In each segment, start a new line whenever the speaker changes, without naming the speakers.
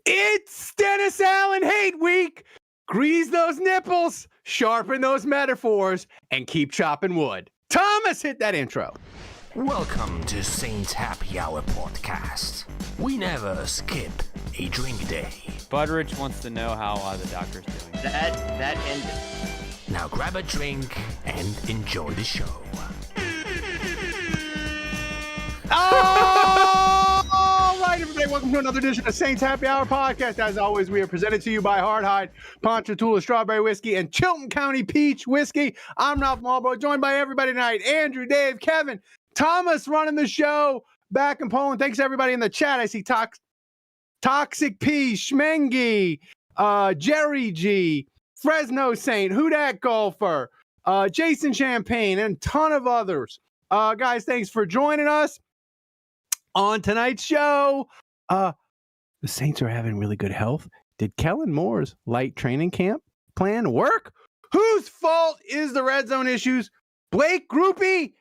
It's Dennis Allen Hate Week. Grease those nipples, sharpen those metaphors, and keep chopping wood. Thomas, hit that intro.
Welcome to Saints Happy Hour podcast. We never skip a drink day.
Budrich wants to know how the doctor's doing.
That ended.
Now grab a drink and enjoy the show.
All right, everybody, welcome to another edition of Saints Happy Hour podcast. As always, we are presented to you by Hardhide, Ponchatoula Strawberry Whiskey, and Chilton County Peach Whiskey. I'm Ralph Marlboro, joined by everybody tonight. Andrew, Dave, Kevin, Thomas running the show back in Poland. Thanks, everybody in the chat. I see Toxic P, Schmengi, Jerry G, Fresno Saint, Hudak Golfer, Jason Champagne, and a ton of others. Guys, thanks for joining us. On tonight's show, the Saints are having really good health. Did Kellen Moore's light training camp plan work? Whose fault is the red zone issues? Blake Groupie,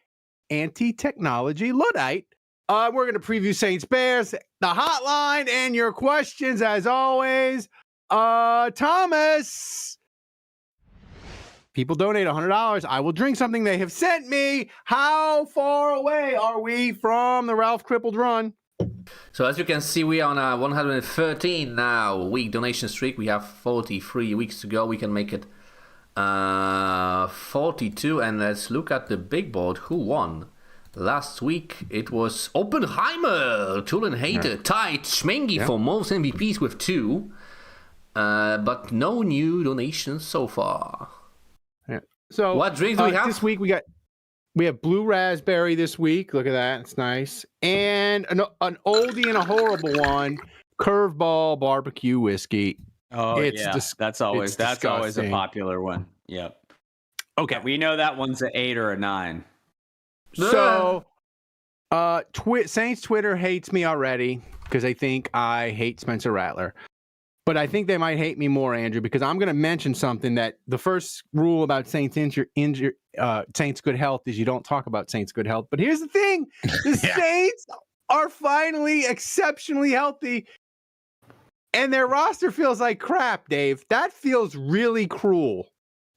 anti-technology Luddite. We're going to preview Saints Bears, the hotline, and your questions as always. Thomas, people donate $100. I will drink something they have sent me. How far away are we from the Ralph Crippled Run?
So as you can see, we are on a 113 now week donation streak. We have 43 weeks to go. We can make it 42. And let's look at the big board. Who won? Last week it was Oppenheimer, Tulen Hater, tied Schmengi for most MVPs with 2. But no new donations so far.
So
what drinks do we have?
This week we have blue raspberry this week. Look at that. It's nice. And an oldie and a horrible one, Curveball barbecue whiskey.
Oh, that's always a popular one. Yep.
Okay.
We know that one's an 8 or a 9.
So Saints Twitter hates me already because they think I hate Spencer Rattler. But I think they might hate me more, Andrew, because I'm going to mention something that the first rule about Saints Saints good health is you don't talk about Saints good health. But here's the thing. The Saints are finally exceptionally healthy, and their roster feels like crap, Dave. That feels really cruel.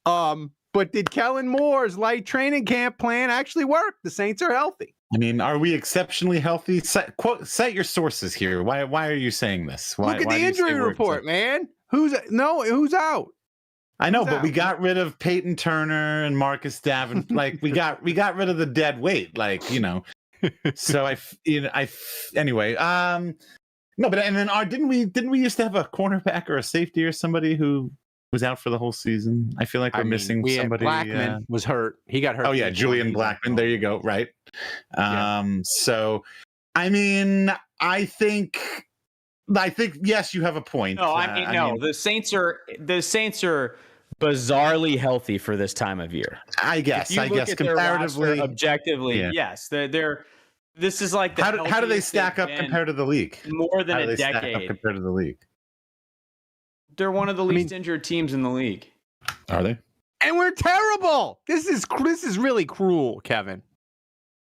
But did Kellen Moore's light training camp plan actually work? The Saints are healthy.
I mean, are we exceptionally healthy? Cite your sources here. Why are you saying this?
Look at the injury report, man. Who's out?
I know, but we got rid of Peyton Turner and Marcus Davenport. Like we got rid of the dead weight. Like, you know. So anyway. No, but and then didn't we used to have a cornerback or a safety or somebody who was out for the whole season? I feel like we're missing somebody.
Blackman was hurt. He got hurt.
Oh yeah, Julian Blackman. There you go. Right. So, I mean, I think yes, you have a point.
No, the Saints are bizarrely healthy for this time of year.
I guess comparatively,
objectively, yes, they're. This is like
how do they stack up compared to the league?
More than a decade
compared to the league.
They're one of the least injured teams in the league.
Are they?
And we're terrible. This is really cruel, Kevin.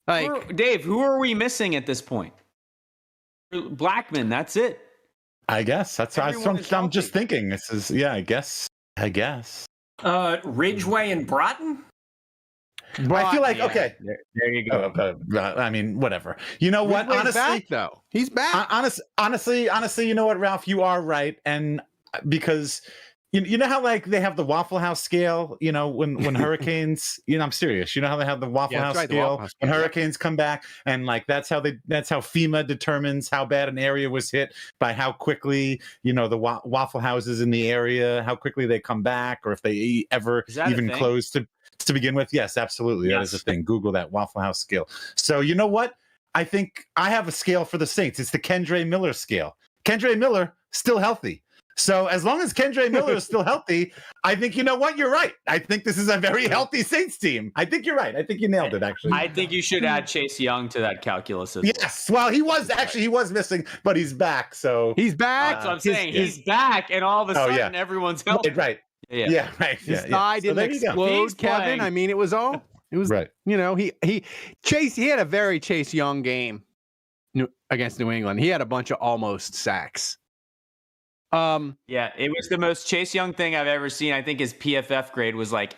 Dave, who are we missing at this point? Blackman, that's it.
I guess that's I'm just thinking. This is I guess.
Ridgeway and Broughton?
I feel like okay.
There you go.
I mean, whatever. You know what?
Ridgeway's
Honestly,
back, though. He's back.
Honestly, you know what, Ralph? You are right, and because you know how like they have the Waffle House scale, you know, when hurricanes, I'm serious. You know how they have the Waffle House scale when hurricanes come back, and like that's how FEMA determines how bad an area was hit by how quickly, you know, the Waffle Houses in the area, how quickly they come back, or if they ever even close to begin with. Yes, absolutely. Yes. That is a thing. Google that Waffle House scale. So you know what? I think I have a scale for the Saints. It's the Kendre Miller scale. Kendre Miller still healthy. So as long as Kendre Miller is still healthy, I think, you know what? You're right. I think this is a very healthy Saints team. I think you're right. I think you nailed it, actually.
I think you should add Chase Young to that calculus as well.
Yes. Well, he was missing, but he's back. So
he's back.
That's what I'm saying. He's back, and all of a sudden, everyone's healthy.
Right.
Yeah.
Right.
His thigh didn't explode, Kevin. I mean, it was right. You know, he had a very Chase Young game against New England. He had a bunch of almost sacks.
Yeah, it was the most Chase Young thing I've ever seen. I think his PFF grade was like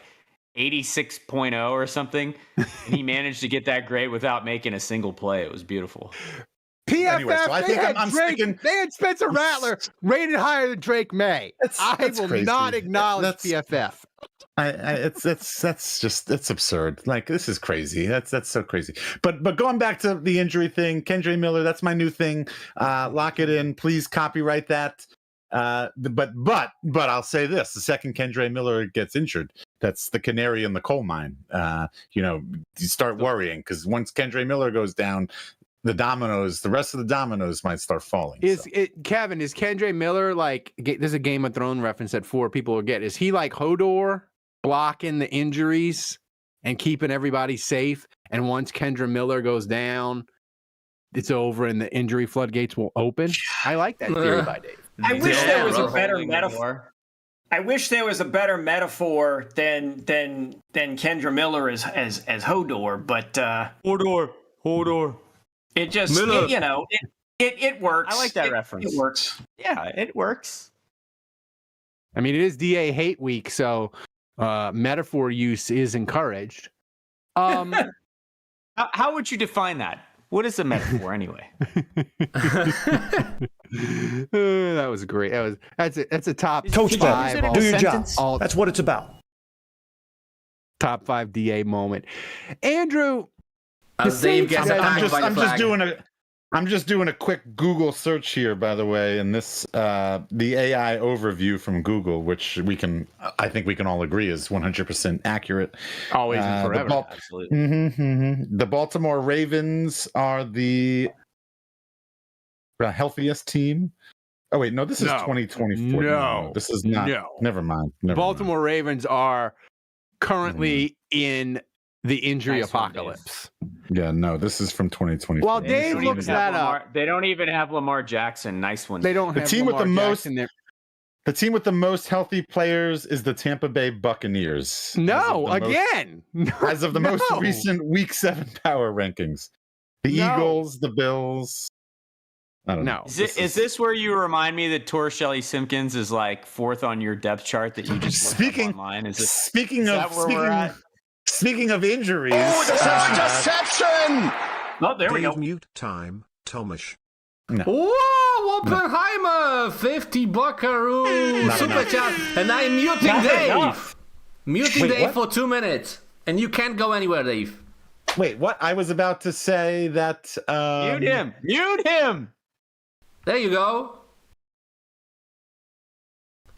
86.0 or something. And he managed to get that grade without making a single play. It was beautiful.
PFF,
Anyway, so I think I'm sticking.
They had Spencer Rattler rated higher than Drake May. I will
crazy.
not acknowledge PFF.
It's absurd. Like, this is crazy. That's so crazy. But going back to the injury thing, Kendre Miller, that's my new thing. Lock it in, please. Copyright that. But I'll say this: the second Kendre Miller gets injured, that's the canary in the coal mine. You start worrying, because once Kendre Miller goes down, the rest of the dominoes might start falling.
Kevin, is Kendre Miller like, there's a Game of Thrones reference that 4 people will get. Is he like Hodor, blocking the injuries and keeping everybody safe? And once Kendre Miller goes down, it's over and the injury floodgates will open? I like that theory by Dave.
I wish there was a better metaphor. I wish there was a better metaphor than Kendre Miller as Hodor, but
Hodor.
It just it works.
I like that reference.
It works.
Yeah, it works.
I mean, it is DA hate week, so metaphor use is encouraged.
How would you define that? What is a metaphor anyway?
That was great. That's a top
Coach
5.
Do your job. That's what it's about.
Top 5 DA moment. Andrew,
Dave gets
I'm just doing a quick Google search here, by the way, and this the AI overview from Google, which I think we can all agree is 100% accurate.
Always and forever.
Absolutely.
The Baltimore Ravens are the healthiest team. Oh wait, no, this is 2024. No, this is not. No. Never mind.
Baltimore Ravens are currently in the injury apocalypse.
Yeah, no, this is from 2020.
While Dave looks that up,
they don't even have Lamar Jackson. Nice one.
They don't have
team
Lamar
with the
Jackson
most. The team with the most healthy players is the Tampa Bay Buccaneers.
No,
as of the most recent Week 7 power rankings, the Eagles, the Bills. I don't know.
Is this where you remind me that Torshelle Simpkins is like 4th on your depth chart that you just looked up online?
Speaking of injuries.
Oh, this is a deception!
Oh, there we go.
Mute time, Tomish.
No.
Whoa, Oppenheimer! 50 buckaroo super chat, and I'm muting Dave. Muting Dave for 2 minutes, and you can't go anywhere, Dave.
Wait, what? I was about to say that.
Mute him.
There you go.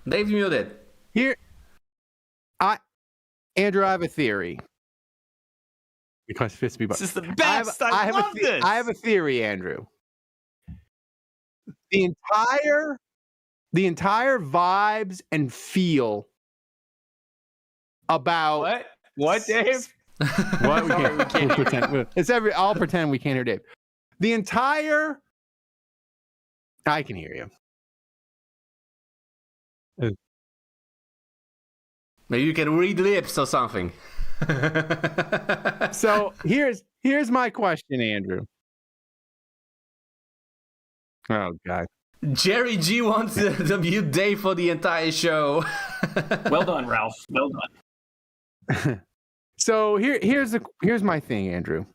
Dave's muted.
Andrew, I have a theory. Because Fitzby,
this is the best. I love this.
I have a theory, Andrew. The entire vibes and feel about
what, Dave?
What? We can't pretend. I'll pretend we can't hear Dave. The entire. I can hear you.
Maybe you can read lips or something.
So here's my question, Andrew. Oh God.
Jerry G wants the mute Dave for the entire show.
Well done, Ralph. Well done.
So here's my thing, Andrew.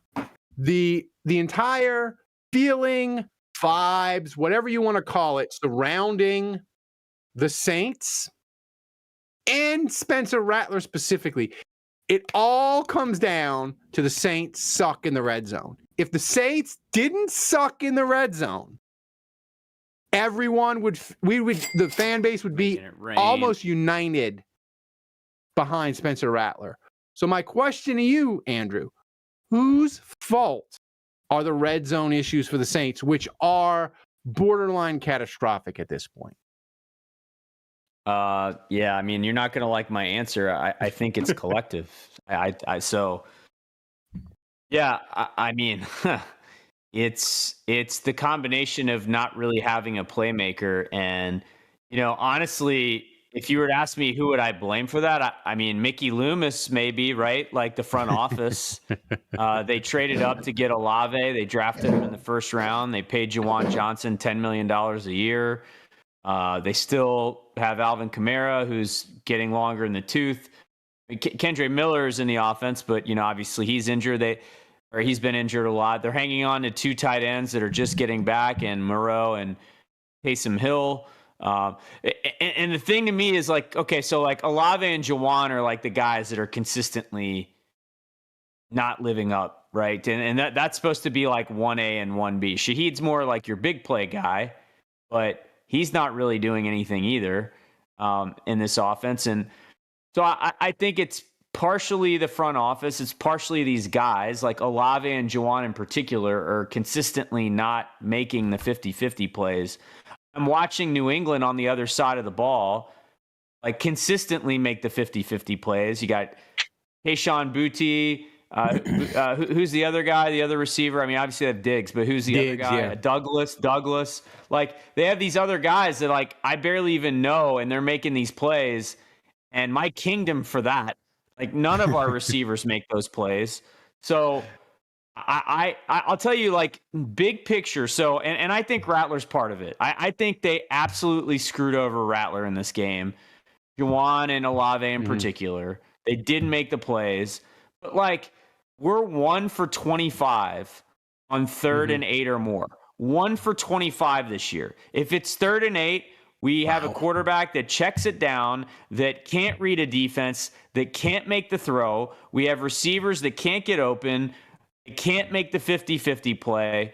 The entire feeling, vibes, whatever you want to call it, surrounding the Saints and Spencer Rattler specifically, it all comes down to the Saints suck in the red zone. If the Saints didn't suck in the red zone, the fan base would be almost united behind Spencer Rattler. So my question to you, Andrew, whose fault are the red zone issues for the Saints, which are borderline catastrophic at this point?
Yeah, I mean, you're not going to like my answer. I think it's collective. I mean, it's the combination of not really having a playmaker. And, honestly, if you were to ask me who would I blame for that, I mean, Mickey Loomis maybe, right? Like the front office. They traded up to get Olave. They drafted him in the first round. They paid Juwan Johnson $10 million a year. They still have Alvin Kamara, who's getting longer in the tooth. Kendre Miller's in the offense, but obviously he's injured. He's been injured a lot. They're hanging on to 2 tight ends that are just getting back, and Moreau and Taysom Hill. And the thing to me is like, okay, so like Olave and Juwan are like the guys that are consistently not living up, right? And that's supposed to be like 1A and 1B. Shaheed's more like your big play guy, but he's not really doing anything either in this offense. And so I think it's partially the front office. It's partially these guys like Olave and Juwan in particular are consistently not making the 50-50 plays. I'm watching New England on the other side of the ball, like consistently make the 50-50 plays. You got Tayshaun Boutte. Who's the other guy, the other receiver? I mean, obviously they have Diggs, but who's the other guy? Yeah. Douglas. Like they have these other guys that like I barely even know, and they're making these plays. And my kingdom for that, like none of our receivers make those plays. So I'll tell you, like big picture. So, and I think Rattler's part of it. I think they absolutely screwed over Rattler in this game. Juwan and Olave in particular, they didn't make the plays, but like we're 1 for 25 on 3rd and 8 or more. 1 for 25 this year. If it's 3rd and 8, we have a quarterback that checks it down, that can't read a defense, that can't make the throw. We have receivers that can't get open, can't make the 50-50 play.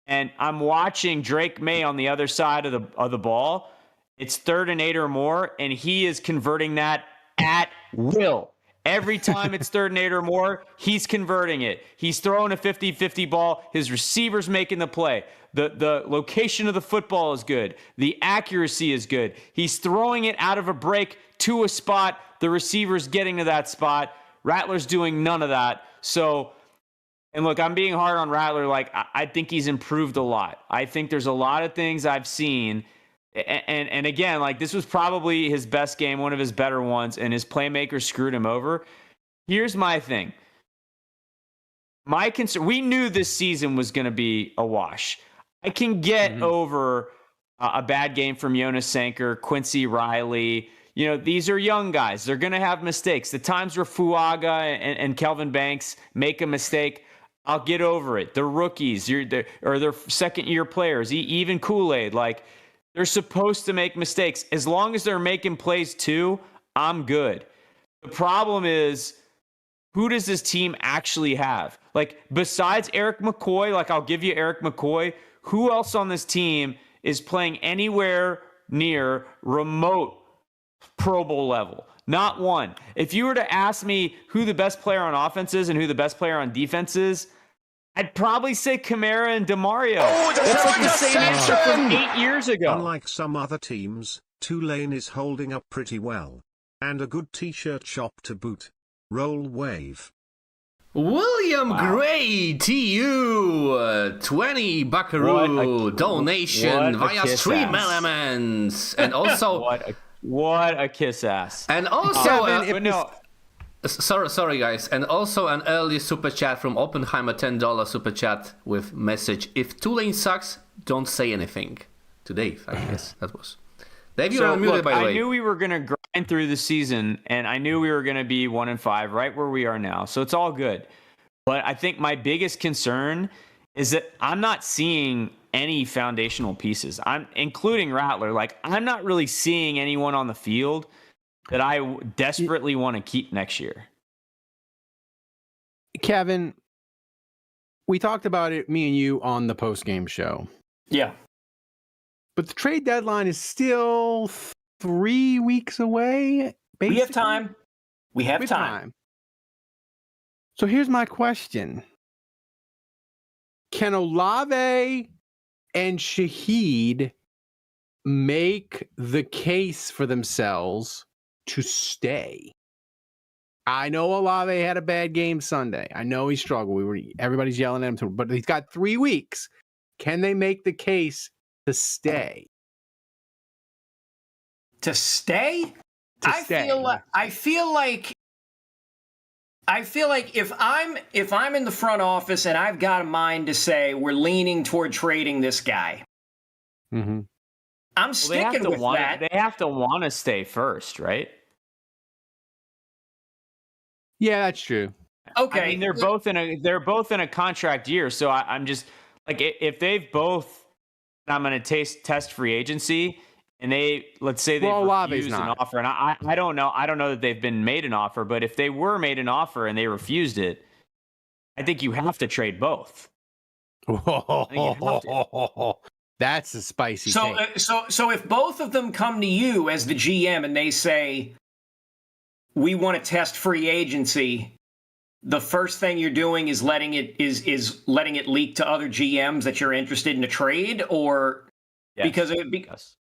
And I'm watching Drake May on the other side of the ball. It's 3rd and 8 or more, and he is converting that at will. Every time it's 3rd and 8 or more, he's converting it. He's throwing a 50-50 ball. His receiver's making the play. The location of the football is good. The accuracy is good. He's throwing it out of a break to a spot. The receiver's getting to that spot. Rattler's doing none of that. So, and look, I'm being hard on Rattler. Like, I think he's improved a lot. I think there's a lot of things I've seen. And again, like this was probably his best game, one of his better ones, and his playmakers screwed him over. Here's my thing. My concern, we knew this season was going to be a wash. I can get over a bad game from Jonas Sanker, Quincy Riley. These are young guys. They're going to have mistakes. The times where Fuaga and Kelvin Banks make a mistake, I'll get over it. They're rookies, or they're second-year players, even Kool-Aid. Like, they're supposed to make mistakes. As long as they're making plays too, I'm good. The problem is, who does this team actually have? Like, besides Eric McCoy, like I'll give you Eric McCoy, who else on this team is playing anywhere near remote Pro Bowl level? Not one. If you were to ask me who the best player on offense is and who the best player on defense is, I'd probably say Kamara and DeMario. That's like the same answer from 8 years ago.
Unlike some other teams, Tulane is holding up pretty well. And a good t-shirt shop to boot. Roll wave.
William Gray, TU, 20 buckaroo donation via Stream Elements. And also...
what a kiss ass.
And also... Sorry guys, and also an early super chat from Oppenheimer, $10 super chat with message: if Tulane sucks, don't say anything. To Dave, I guess that was. Dave, you are muted, by the way.
I knew we were gonna grind through the season, and I knew we were gonna be 1-5, right where we are now. So it's all good. But I think my biggest concern is that I'm not seeing any foundational pieces. I'm including Rattler. Like, I'm not really seeing anyone on the field that I desperately want to keep next year.
Kevin, we talked about it, me and you, on the post-game show.
Yeah.
But the trade deadline is still 3 weeks away. Basically.
We have time. We have time.
So here's my question. Can Olave and Shaheed make the case for themselves to stay? I know Olave had a bad game Sunday. I know he struggled. Everybody's yelling at him, but he's got 3 weeks. Can they make the case to stay?
To stay? I feel like if I'm in the front office and I've got a mind to say we're leaning toward trading this guy, I'm sticking with that.
They have to want to stay first, right?
Yeah, that's true.
Okay.
I mean, they're both in a contract year, so I'm just like, if they've both, I'm going to test free agency, and let's say they refused an offer, and I don't know that they've been made an offer, but if they were made an offer and they refused it, I think you have to trade both.
That's a spicy take.
So if both of them come to you as the GM and they say, we want to test free agency, the first thing you're doing is letting it leak to other GMs that you're interested in a trade, or because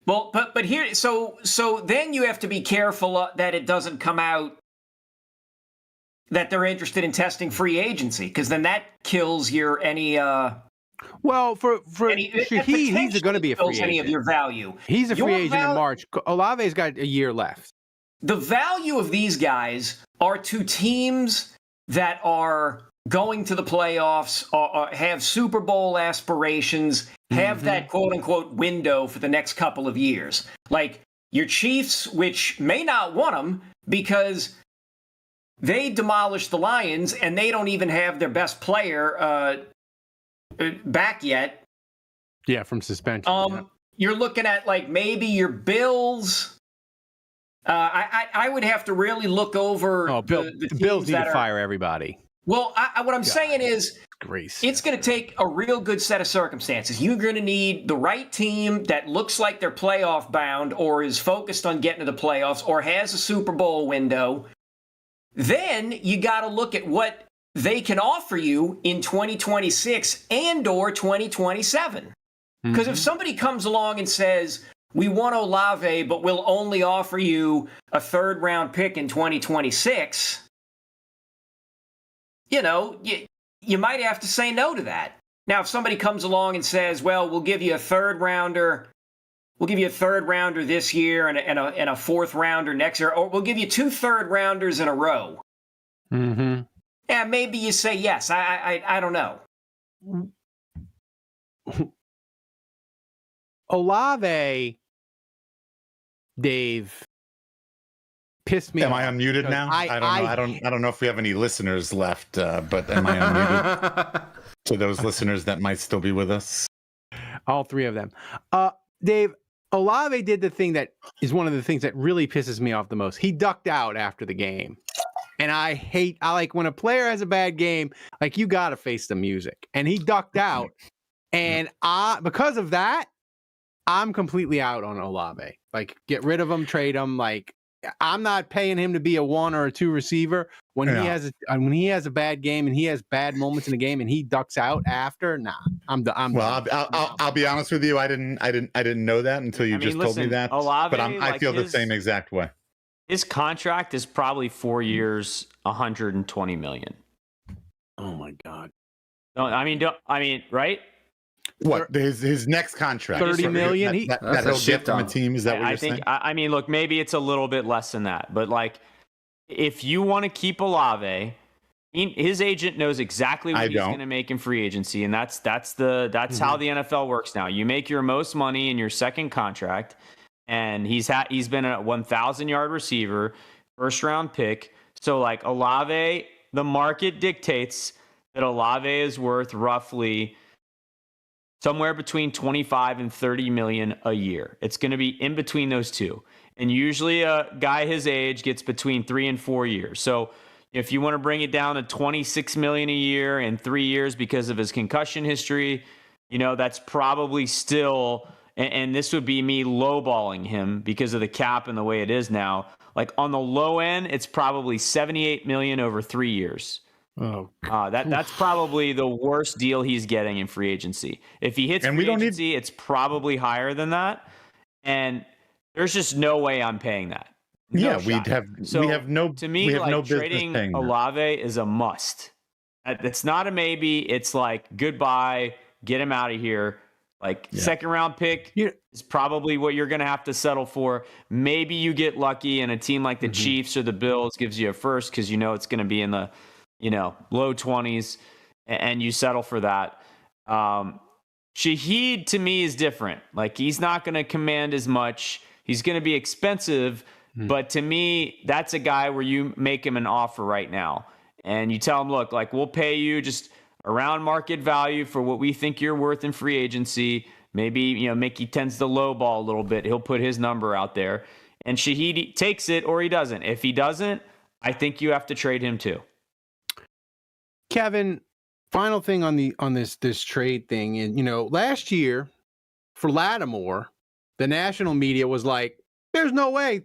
well, but here, so then you have to be careful that it doesn't come out that they're interested in testing free agency, because then that kills your
well, for Shaheed, he's going to be a free agent.
Any of your value.
He's a free agent in March. Olave's got a year left.
The value of these guys are to teams that are going to the playoffs, or have Super Bowl aspirations, have that quote-unquote window for the next couple of years. Like your Chiefs, which may not want them because they demolished the Lions and they don't even have their best player back yet.
Yeah, from suspension.
You're looking at like maybe your Bills. I would have to really look over the
Bills need to fire everybody.
Well, what I'm saying is,
Grace.
It's going to take a real good set of circumstances. You're going to need the right team that looks like they're playoff bound, or is focused on getting to the playoffs, or has a Super Bowl window. Then you got to look at what they can offer you in 2026 and or 2027. Because if somebody comes along and says, we want Olave, but we'll only offer you a third-round pick in 2026, you might have to say no to that. Now, if somebody comes along and says, well, we'll give you a third-rounder this year and a fourth-rounder next year, or we'll give you 2 third-rounders in a row. Yeah, maybe you say yes. I don't know.
Olave, Dave, pissed me off.
Am I unmuted now? I don't know if we have any listeners left, but am I unmuted to those listeners that might still be with us?
All 3 of them. Dave, Olave did the thing that is one of the things that really pisses me off the most. He ducked out after the game. And I like when a player has a bad game, like, you got to face the music. And he ducked out. And because of that, I'm completely out on Olave. Like, get rid of him, trade him. Like, I'm not paying him to be a 1 or a 2 receiver when he has a bad game and he has bad moments in the game and he ducks out after. Nah, I'm done.
I'll be honest with you. I didn't know that until you told me that.
Olave,
but I feel the same exact way.
His contract is probably 4 years, $120 million.
Oh my God.
Right?
What his next contract?
$30 million.
That he'll get from a team. Is that what you're saying?
I mean, look, maybe it's a little bit less than that, but like, if you want to keep Olave, his agent knows exactly what he's going to make in free agency, and that's how the NFL works now. You make your most money in your second contract, and he's been a 1,000-yard receiver, first-round pick. So like Olave, the market dictates that Olave is worth roughly somewhere between 25 and 30 million a year. It's going to be in between those two. And usually a guy his age gets between 3 and 4 years. So if you want to bring it down to 26 million a year in 3 years because of his concussion history, that's probably still, and this would be me lowballing him because of the cap and the way it is now. Like, on the low end, it's probably 78 million over 3 years.
Oh,
that's probably the worst deal he's getting in free agency. If he hits free agency, it's probably higher than that. And there's just no way I'm paying that. No shot.
We have no.
To me, like, no trading Olave is a must. It's not a maybe. It's like, goodbye, get him out of here. Like, second round pick is probably what you're going to have to settle for. Maybe you get lucky and a team like the Chiefs or the Bills gives you a first because it's going to be in the low 20s, and you settle for that. Shaheed to me is different. Like, he's not going to command as much. He's going to be expensive, but to me, that's a guy where you make him an offer right now. And you tell him, look, like, we'll pay you just around market value for what we think you're worth in free agency. Maybe, you know, Mickey tends to lowball a little bit. He'll put his number out there. And Shaheed takes it or he doesn't. If he doesn't, I think you have to trade him too.
Kevin, final thing on this trade thing. And, you know, last year for Lattimore, the national media was like, there's no way.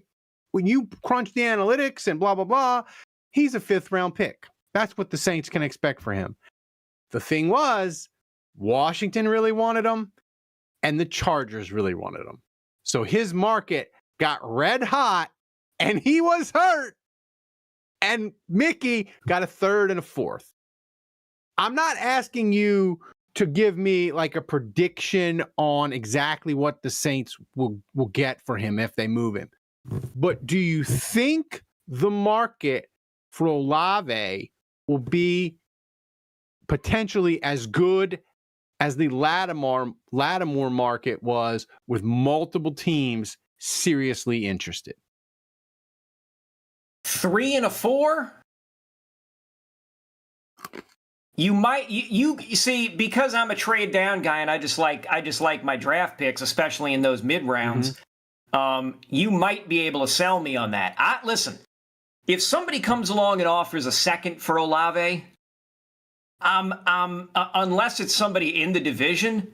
When you crunch the analytics and blah, blah, blah, he's a 5th round pick. That's what the Saints can expect for him. The thing was, Washington really wanted him and the Chargers really wanted him. So his market got red hot and he was hurt. And Mickey got a 3rd and a 4th. I'm not asking you to give me like a prediction on exactly what the Saints will get for him if they move him. But do you think the market for Olave will be potentially as good as the Lattimore market was, with multiple teams seriously interested?
3 and a 4? You might you see, because I'm a trade down guy and I just like my draft picks, especially in those mid rounds. You might be able to sell me on that. Listen, if somebody comes along and offers a 2nd for Olave, unless it's somebody in the division,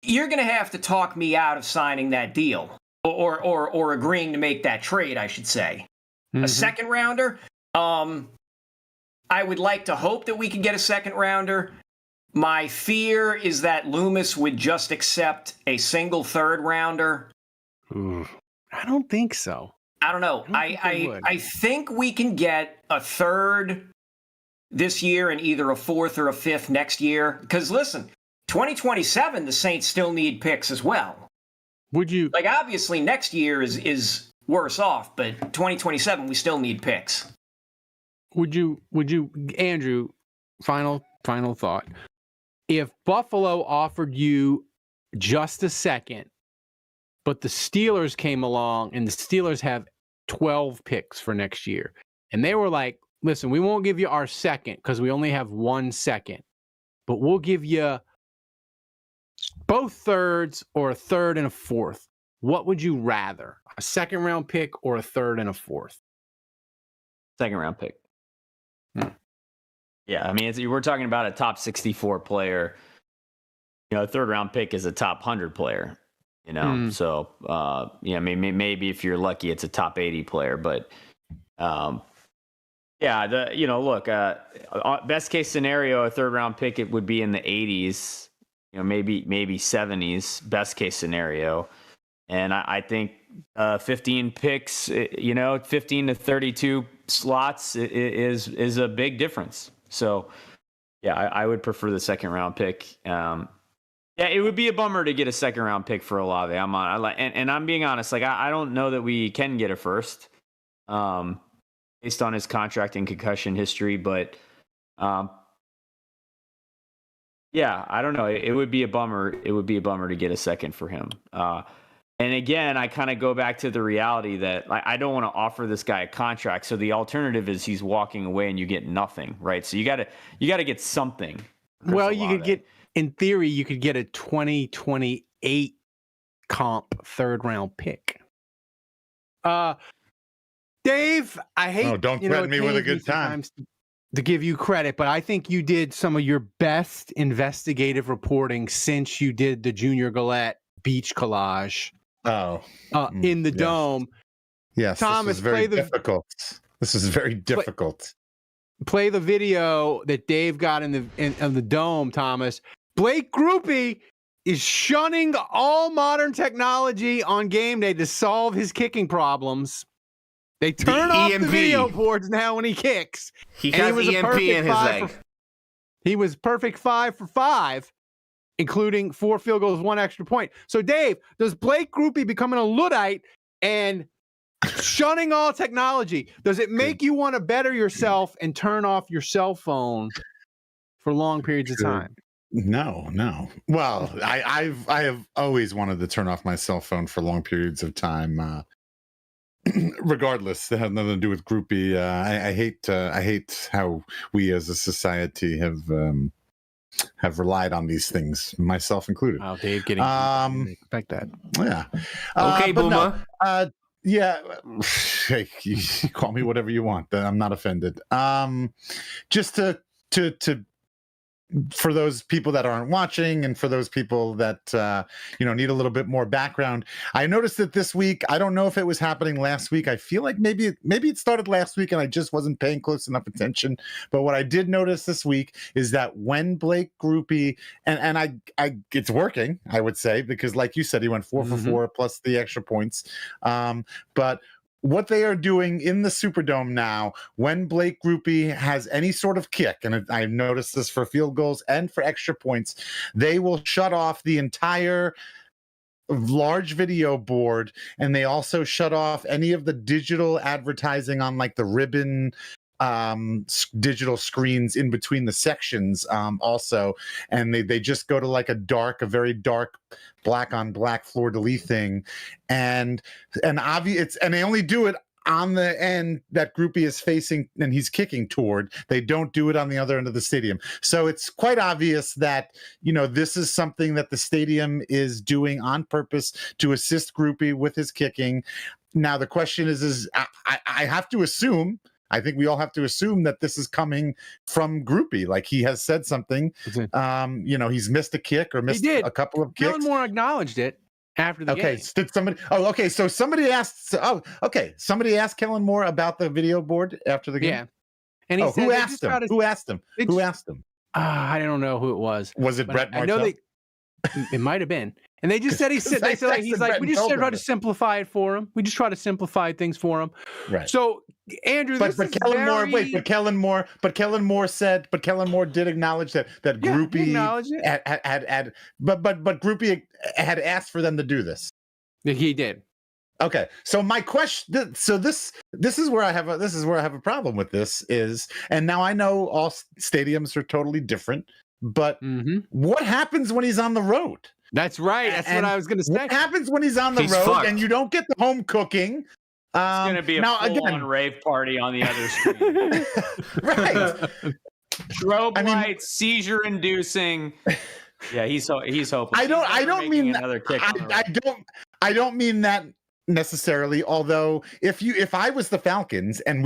you're going to have to talk me out of signing that deal or agreeing to make that trade, I should say. A 2nd rounder. I would like to hope that we can get a 2nd rounder. My fear is that Loomis would just accept a single 3rd rounder.
I don't think so.
I don't know. I think we can get a 3rd this year and either a 4th or a 5th next year. Because listen, 2027, the Saints still need picks as well.
Would you,
like, obviously next year is worse off, but 2027 we still need picks.
Would you, Andrew, final thought. If Buffalo offered you just a 2nd, but the Steelers came along and the Steelers have 12 picks for next year, and they were like, listen, we won't give you our 2nd because we only have 1 2nd, but we'll give you both 3rds or a 3rd and a 4th. What would you rather? A 2nd round pick or a 3rd and a 4th?
2nd round pick. Yeah, I mean, we're talking about a top 64 player. You know, a 3rd round pick is a top 100 player. You know, so yeah, maybe if you're lucky, it's a top 80 player. But yeah, look, best case scenario, a 3rd round pick, it would be in the 80s. You know, maybe 70s. Best case scenario, and I think 15 picks. 15 to 32 slots is a big difference. So, yeah, I would prefer the 2nd round pick. Yeah, it would be a bummer to get a 2nd round pick for Olave. And I'm being honest. Like, I don't know that we can get a 1st, based on his contract and concussion history. But, yeah, I don't know. It would be a bummer. It would be a bummer to get a 2nd for him. And again, I kind of go back to the reality that, like, I don't want to offer this guy a contract. So the alternative is he's walking away and you get nothing, right? So you got to get something.
Well, you could get, in theory, you could get a 2028 comp 3rd round pick. Dave, I hate.
Don't threaten me with a good time.
To give you credit, but I think you did some of your best investigative reporting since you did the Junior Gillette beach collage. In the dome.
Yes,
Thomas,
this is very difficult. This is very difficult.
Play the video that Dave got in the dome, Thomas. Blake Grupe is shunning all modern technology on game day to solve his kicking problems. They turn off the video boards now when he kicks.
He has EMP in his leg.
He was perfect 5 for 5. Including 4 field goals, 1 extra point. So, Dave, does Blake Grupe becoming a Luddite and shunning all technology, does it make you want to better yourself and turn off your cell phone for long periods of time?
No. Well, I have always wanted to turn off my cell phone for long periods of time. Regardless, that has nothing to do with groupie. I hate how we as a society have relied on these things, myself included.
Oh, Dave getting expect that.
Yeah.
Okay,
but
Boomer.
No, yeah. Hey, you call me whatever you want. I'm not offended. Just to for those people that aren't watching and for those people that need a little bit more background, I noticed that this week, I don't know if it was happening last week. I feel like maybe it started last week and I just wasn't paying close enough attention. But what I did notice this week is that when Blake Groupie, and I it's working, I would say, because like you said, he went 4 for 4 plus the extra points. But what they are doing in the Superdome now, when Blake Groupie has any sort of kick, and I've noticed this for field goals and for extra points, they will shut off the entire large video board, and they also shut off any of the digital advertising on like the ribbon digital screens in between the sections also, and they just go to like a very dark black on black fleur-de-lis thing, and obvious, and they only do it on the end that Groupie is facing and he's kicking toward. They don't do it on the other end of the stadium. So it's quite obvious that, this is something that the stadium is doing on purpose to assist Groupie with his kicking. Now, the question is I have to assume, I think we all have to assume that this is coming from Groupie. Like he has said something. He's missed a kick or missed a couple of kicks.
Kellen Moore acknowledged it after the game.
Did somebody? Oh, okay. So somebody asked. Oh, okay. Somebody asked Kellen Moore about the video board after the game.
Yeah, and he said,
who asked him? Who asked him? Who asked him?
I don't know who it was.
Was it Brett Martell?
I know it might have been. And they just said he's like we just try to simplify it for him. We just try to simplify things for him.
Right.
So Andrew,
but Kellen Moore did acknowledge that Groupie had but Groupie had asked for them to do this.
He did.
Okay, so my question, so this is where I have a problem with this is, and now I know all stadiums are totally different, but what happens when he's on the road?
That's right. That's what I was going to say.
What happens when he's on the road and you don't get the home cooking?
It's going to be a full-on rave party on the other screen.
Right.
Strobe lights, seizure-inducing. Yeah, he's hoping.
I don't mean
another kick.
I don't mean that necessarily. Although if I was the Falcons and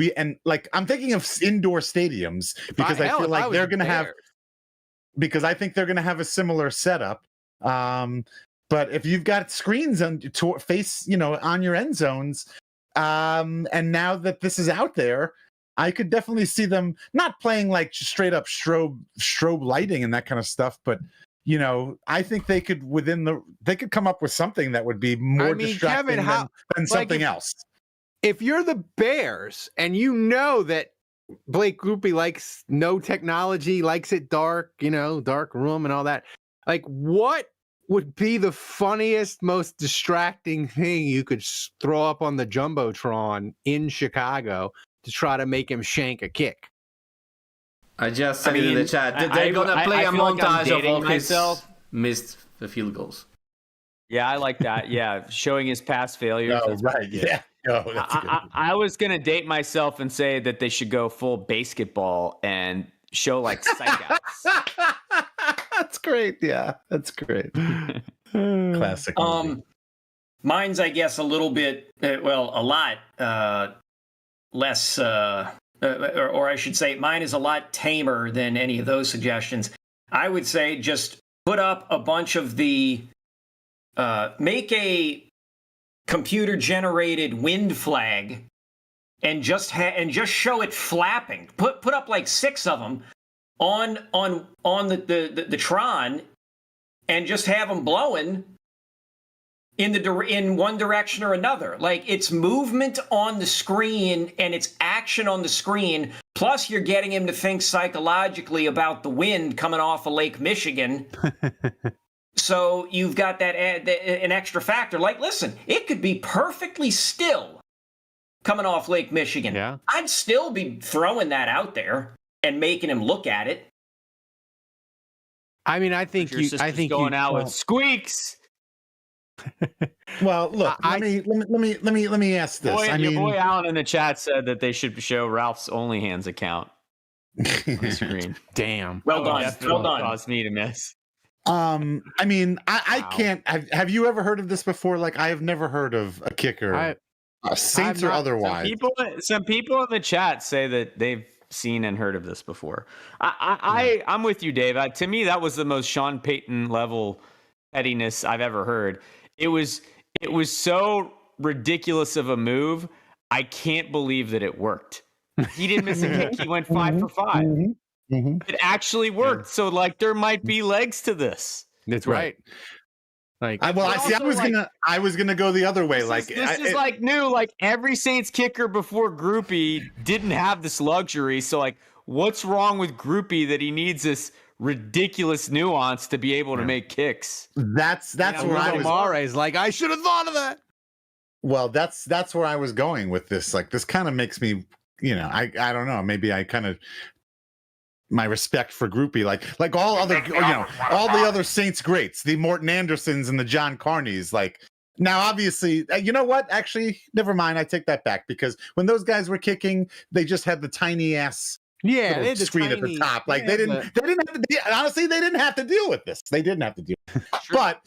I'm thinking of indoor stadiums because I feel like they're going to have. Because I think they're going to have a similar setup. But if you've got screens to face, on your end zones, and now that this is out there, I could definitely see them not playing like straight up strobe lighting and that kind of stuff. But, I think they could come up with something that would be more distracting than something else.
If you're the Bears and you know that Blake Groupie likes no technology, likes it dark, dark room and all that. Like, what would be the funniest, most distracting thing you could throw up on the Jumbotron in Chicago to try to make him shank a kick?
I just said it in the chat. They're going to play a montage of all his missed the field goals.
Yeah, I like that. Yeah, showing his past failures.
Oh, right. Yeah. Oh, that's a good one.
I was going to date myself and say that they should go full basketball and show like psych outs.
That's great. Yeah, that's great. Classic.
Mine's, I guess, a little bit, a lot less, or I should say, mine is a lot tamer than any of those suggestions. I would say just put up a bunch of the, make a computer-generated wind flag and just show it flapping. Put up like 6 of them on the Tron, and just have them blowing in one direction or another. Like, it's movement on the screen and it's action on the screen. Plus, you're getting him to think psychologically about the wind coming off of Lake Michigan. So you've got an extra factor. Like, listen, it could be perfectly still coming off Lake Michigan.
Yeah.
I'd still be throwing that out there and making him look at it.
I mean, I think
Your sister's
I think
going out with squeaks.
Well, look, let me ask this.
Your boy Alan in the chat said that they should show Ralph's OnlyHands account on the screen.
Damn.
Well done. Well done.
Caused me to miss.
I mean, I can't. Have you ever heard of this before? Like, I have never heard of a kicker, Saints or otherwise.
Some people in the chat say that they've seen and heard of this before. I'm with you, Dave. To me, that was the most Sean Payton level pettiness I've ever heard. It was so ridiculous of a move. I can't believe that it worked. He didn't miss a kick. He went 5 for 5. It actually worked. Yeah. So like there might be legs to this.
That's right. Like
I was gonna go the other way.
This is like new. Like every Saints kicker before Groupie didn't have this luxury. So like, what's wrong with Groupie that he needs this ridiculous nuance to be able to make kicks?
That's where I was.
Mares like I should have thought of that.
Well, that's where I was going with this. Like this kind of makes me, I don't know. Maybe I kind of my respect for Groupie, like all other, all the other Saints greats, the Morton Andersons and the John Carneys. Like now, obviously, you know what? Actually, never mind. I take that back because when those guys were kicking, they just had the tiny ass.
Yeah, they had the
screen
tiny,
at the top. Like they didn't have to. Honestly, they didn't have to deal with this. They didn't have to deal. But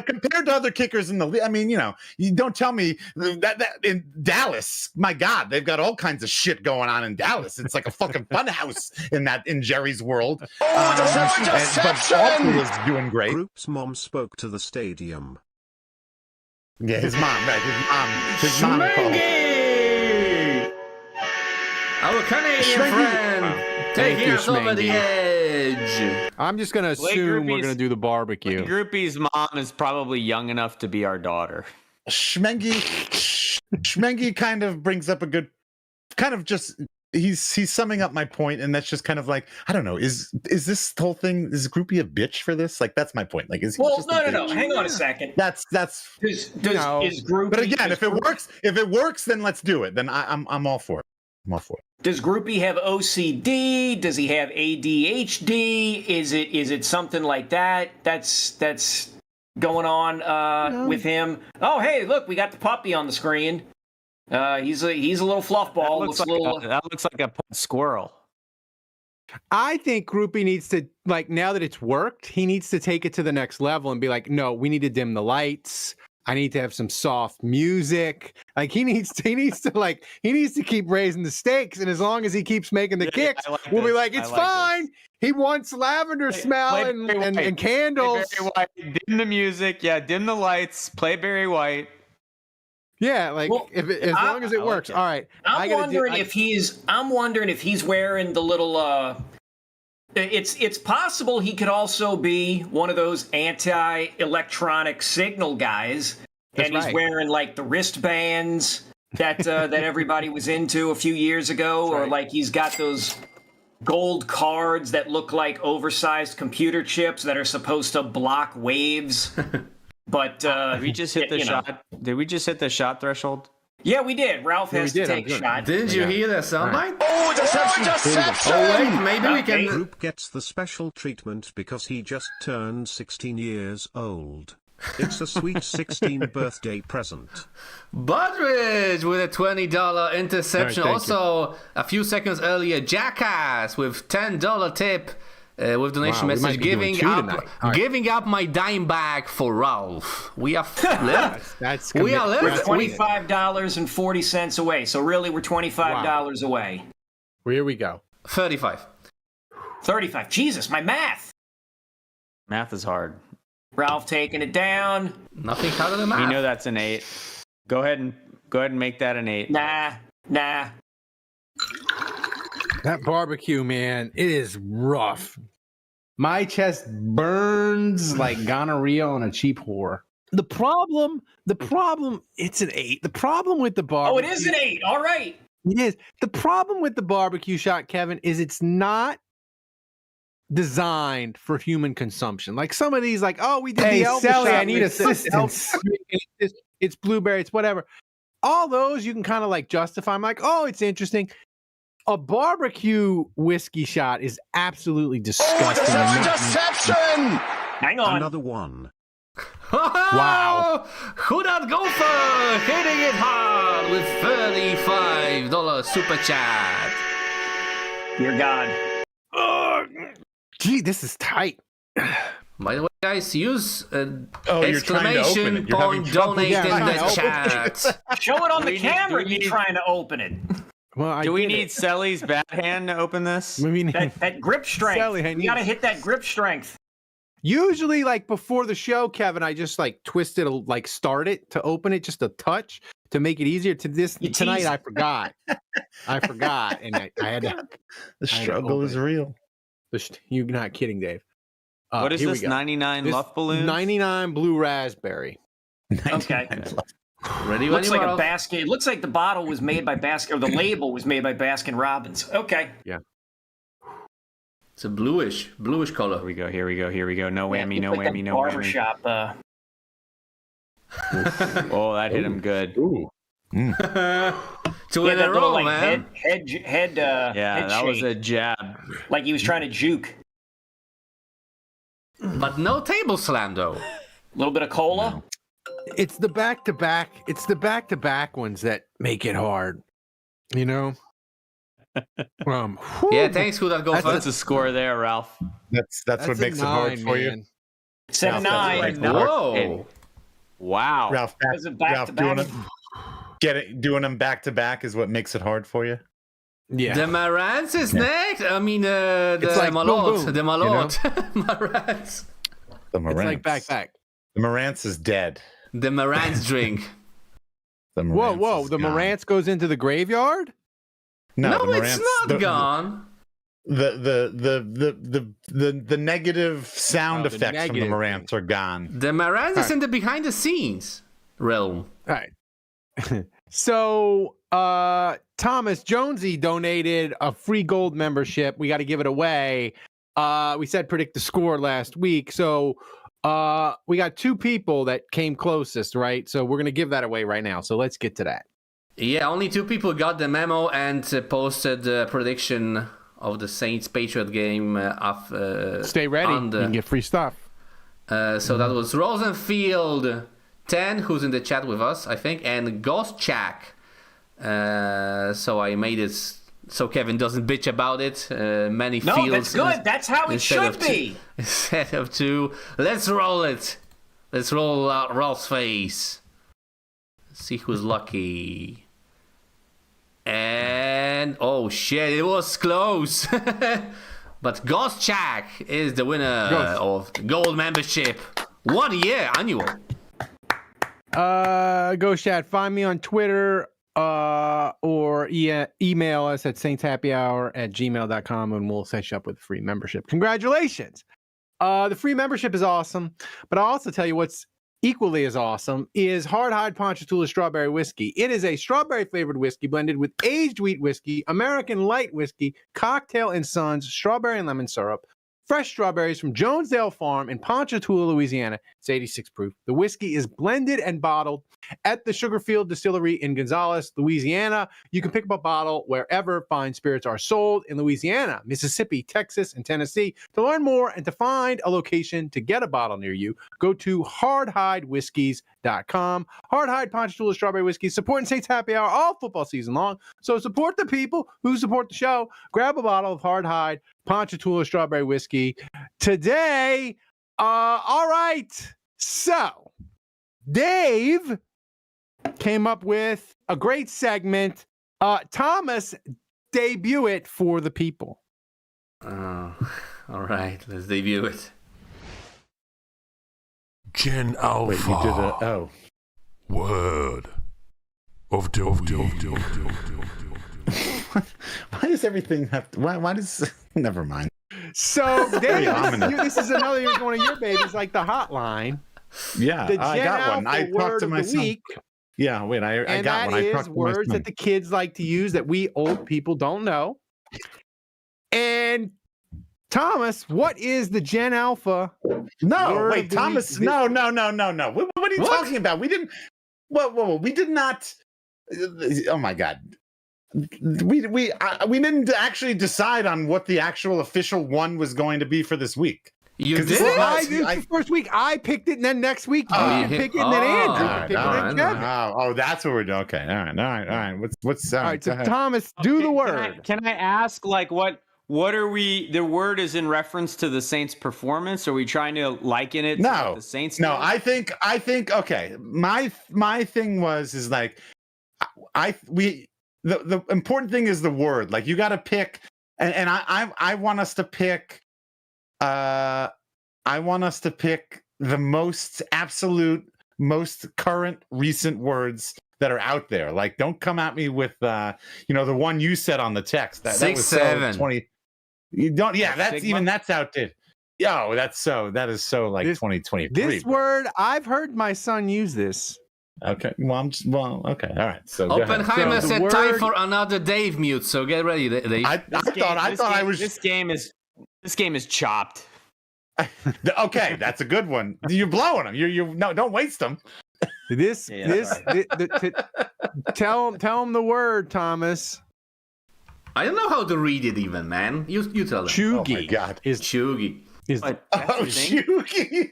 compared to other kickers in the league, I mean, you don't tell me that in Dallas, my God, they've got all kinds of shit going on in Dallas. It's like a fucking fun house in Jerry's world. But Alfred is doing great.
Groupe's mom spoke to the stadium.
Yeah, his mom. His mom called.
Our Canadian friend taking us over the edge.
I'm just going to assume we're going to do the barbecue.
Groupie's mom is probably young enough to be our daughter.
Schmengi kind of brings up a good, kind of just, he's summing up my point, and that's just kind of like, I don't know, is this whole thing, is Groupie a bitch for this? Like, that's my point. Like, is he just
no. Hang on a second.
That's
is Groupie,
but again, if it works, then let's do it. Then I'm all for it. I'm all for it.
Does Groupie have OCD? Does he have ADHD? Is it something like that? That's going on with him. Oh, hey, look, we got the puppy on the screen. He's a little fluff ball.
That looks like a squirrel.
I think Groupie needs to, like, now that it's worked, he needs to take it to the next level and be like, no, we need to dim the lights. I need to have some soft music. Like he needs to keep raising the stakes. And as long as he keeps making the kicks, we'll be like, it's fine. He wants lavender smell and candles.
Barry White. Dim the music. Yeah. Dim the lights. Play Barry White.
Yeah. Like as long as it works. All right.
I'm wondering if he's wearing the little, It's possible he could also be one of those anti-electronic signal guys, and he's wearing like the wristbands that everybody was into a few years ago, or like he's got those gold cards that look like oversized computer chips that are supposed to block waves. But
did we just hit the shot? Did we just hit the shot threshold?
Yeah, we did. Ralph has to take a shot.
Didn't you hear that soundbite?
Oh,
deception! Oh, wait, maybe we can...
Group gets the special treatment because he just turned 16 years old. It's a sweet 16th birthday present.
Budridge with a $20 interception.
Right,
also, a few seconds earlier, Jackass with $10 tip. With donation message giving up my dime bag for Ralph. We are flipped.
We are left. We're $25.40 away. So really, we're $25 away.
Well, here we go.
35.
Jesus, my math.
Math is hard.
Ralph taking it down.
Nothing out of the math.
We know that's an 8. Go ahead and make that an 8.
Nah.
That barbecue, man, it is rough. My chest burns like gonorrhea on a cheap whore. The problem, it's an 8. The problem with the barbecue.
Oh, it is an 8. All right.
It is. The problem with the barbecue shot, Kevin, is it's not designed for human consumption. Like some of these, like, oh, we did the Elvis
Sally,
shot.
I need assistance.
It's blueberry. It's whatever. All those you can kind of like justify. I'm like, oh, it's interesting. A barbecue whiskey shot is absolutely disgusting.
Deception!
Hang on.
Another one.
Wow. Who that gopher hitting it hard with $35 super chat.
Dear God.
Gee, this is tight.
By the way, guys, use
you're trying to open
exclamation
it. You're having
point
trouble.
donate
Yeah,
in
I'm
the
trying to
chat.
Show it on the
Do
camera.
we
You're
need-
trying to open it.
Well,
Do we need Selly's bad hand to open this?
I mean,
That grip strength.
Sally, I
You
need-
got to hit that grip strength.
usually, like before the show, Kevin, I just like twist it, like start it to open it just a touch to make it easier. Tonight,
tease.
I forgot. And I had to.
The struggle is real.
You're not kidding, Dave.
What is
here we
this?
go.
99
This
Luff balloons?
99 blue raspberry.
Okay.
Ready when
Looks
you
like
are.
a basket. It looks like the bottle was made by Baskin, or the label was made by Baskin Robbins. Okay.
It's a bluish color.
Here we go. No whammy, no
Looks like
whammy,
that
no whammy.
barbershop.
Oh, that hit him good.
Ooh.
Two in
that
a
little,
row,
like,
man.
head
Yeah, that was
shake,
a jab.
like he was trying to juke.
But no table slam, though.
A little bit of cola.
It's the back-to-back. It's the back-to-back ones that make it hard. You know?
Yeah, thanks, who that go
That's
first.
a score there, Ralph.
That's what makes it hard for you.
7-9.
Whoa.
Wow.
Ralph,
Because of back-to-back.
doing them back to back is what makes it hard for you.
Yeah.
The Marantz is next. I mean, the
It's like boom,
Malort.
boom,
The Malort. Marantz.
The
It's
Marantz.
like back.
The Marantz is dead.
The Marantz drink.
The
Whoa,
Marantz is
the
gone.
Marantz goes into the graveyard?
No,
the
it's
Marantz-
not gone.
The negative sound
Oh, the
effects from the
negative
Marantz are gone.
The Marantz is
Alright.
in the behind the scenes realm.
All right. So, Thomas Jonesy donated a free gold membership. We got to give it away. We said predict the score last week. So, we got two people that came closest, right? So, we're going to give that away right now. So, let's get to that.
Yeah, only two people got the memo and posted the prediction of the Saints Patriot game.
Stay ready.
on the-
You can get free stuff.
So that was Rosenfield 10, who's in the chat with us, I think, and Goschak. So I made it so Kevin doesn't bitch about it. Many
No,
fields.
that's good. That's how it
instead
should
of two-
be.
Instead of two. Let's roll it. Let's roll out Ralph's face. See who's lucky. And oh shit, it was close. But Goschak is the winner of the gold membership. 1 year annual.
Go chat. Find me on Twitter or email us at saintshappyhour@gmail.com and we'll set you up with a free membership. Congratulations. The free membership is awesome, but I'll also tell you what's equally as awesome is Hard Hide Ponchatoula Strawberry Whiskey. It is a strawberry flavored whiskey blended with aged wheat whiskey, American light whiskey, Cocktail and Sons, strawberry and lemon syrup, fresh strawberries from Jonesdale Farm in Ponchatoula, Louisiana. It's 86 proof. The whiskey is blended and bottled at the Sugarfield Distillery in Gonzales, Louisiana. You can pick up a bottle wherever fine spirits are sold in Louisiana, Mississippi, Texas, and Tennessee. To learn more and to find a location to get a bottle near you, go to hardhidewhiskies.com. Hard Hide Ponchatoula Strawberry Whiskey, supporting Saints Happy Hour all football season long. So support the people who support the show. Grab a bottle of Hard Hide Ponchatoula Strawberry Whiskey today. All right. So, Dave came up with a great segment. Thomas, debut it for the people.
All right, let's debut it.
Gen Alpha.
Wait, you did a
Word of the
Why does everything have to, why does never mind.
So, Dave,
ominous.
this is another one of your babies, like the hotline.
Yeah,
The
I
Gen
got one.
Alpha
I talked
word
to
of
my
the
son.
week.
Yeah, wait, I
And
got
that
one. I
is
talked to my
words
son.
that the kids like to use that we old people don't know. And Thomas, what is the Gen Alpha?
No,
word
wait,
of the
Thomas.
week?
No. What are you talking about? We didn't. Whoa. We did not. Oh my God. we didn't actually decide on what the actual official one was going to be for this week.
You did?
This is the first week. I picked it, and then next week you can pick it, and then Andrew can pick it, and then Kevin.
That's what we're doing. Okay, all right. What's
all right? So Thomas, do the word.
Can I ask, like, what are we? The word is in reference to the Saints' performance. Are we trying to liken it to what the Saints?
No, I think. Okay, my thing is like, the important thing is the word. Like, you got to pick, and I want us to pick. I want us to pick the most current recent words that are out there. Like, don't come at me with the one you said on the text. That was
6-7.
20. You don't. Yeah, that's outdated. Yo, that is so like 2023.
This word, I've heard my son use this.
Okay. Okay. All right. So
Oppenheimer said time for another Dave mute. So get ready, Dave.
This game is chopped.
Okay, that's a good one. You're blowing them. Don't waste them.
Tell him the word, Thomas.
I don't know how to read it even, man. You tell them.
Chugi.
Oh my God.
Is Chugi.
Chugi.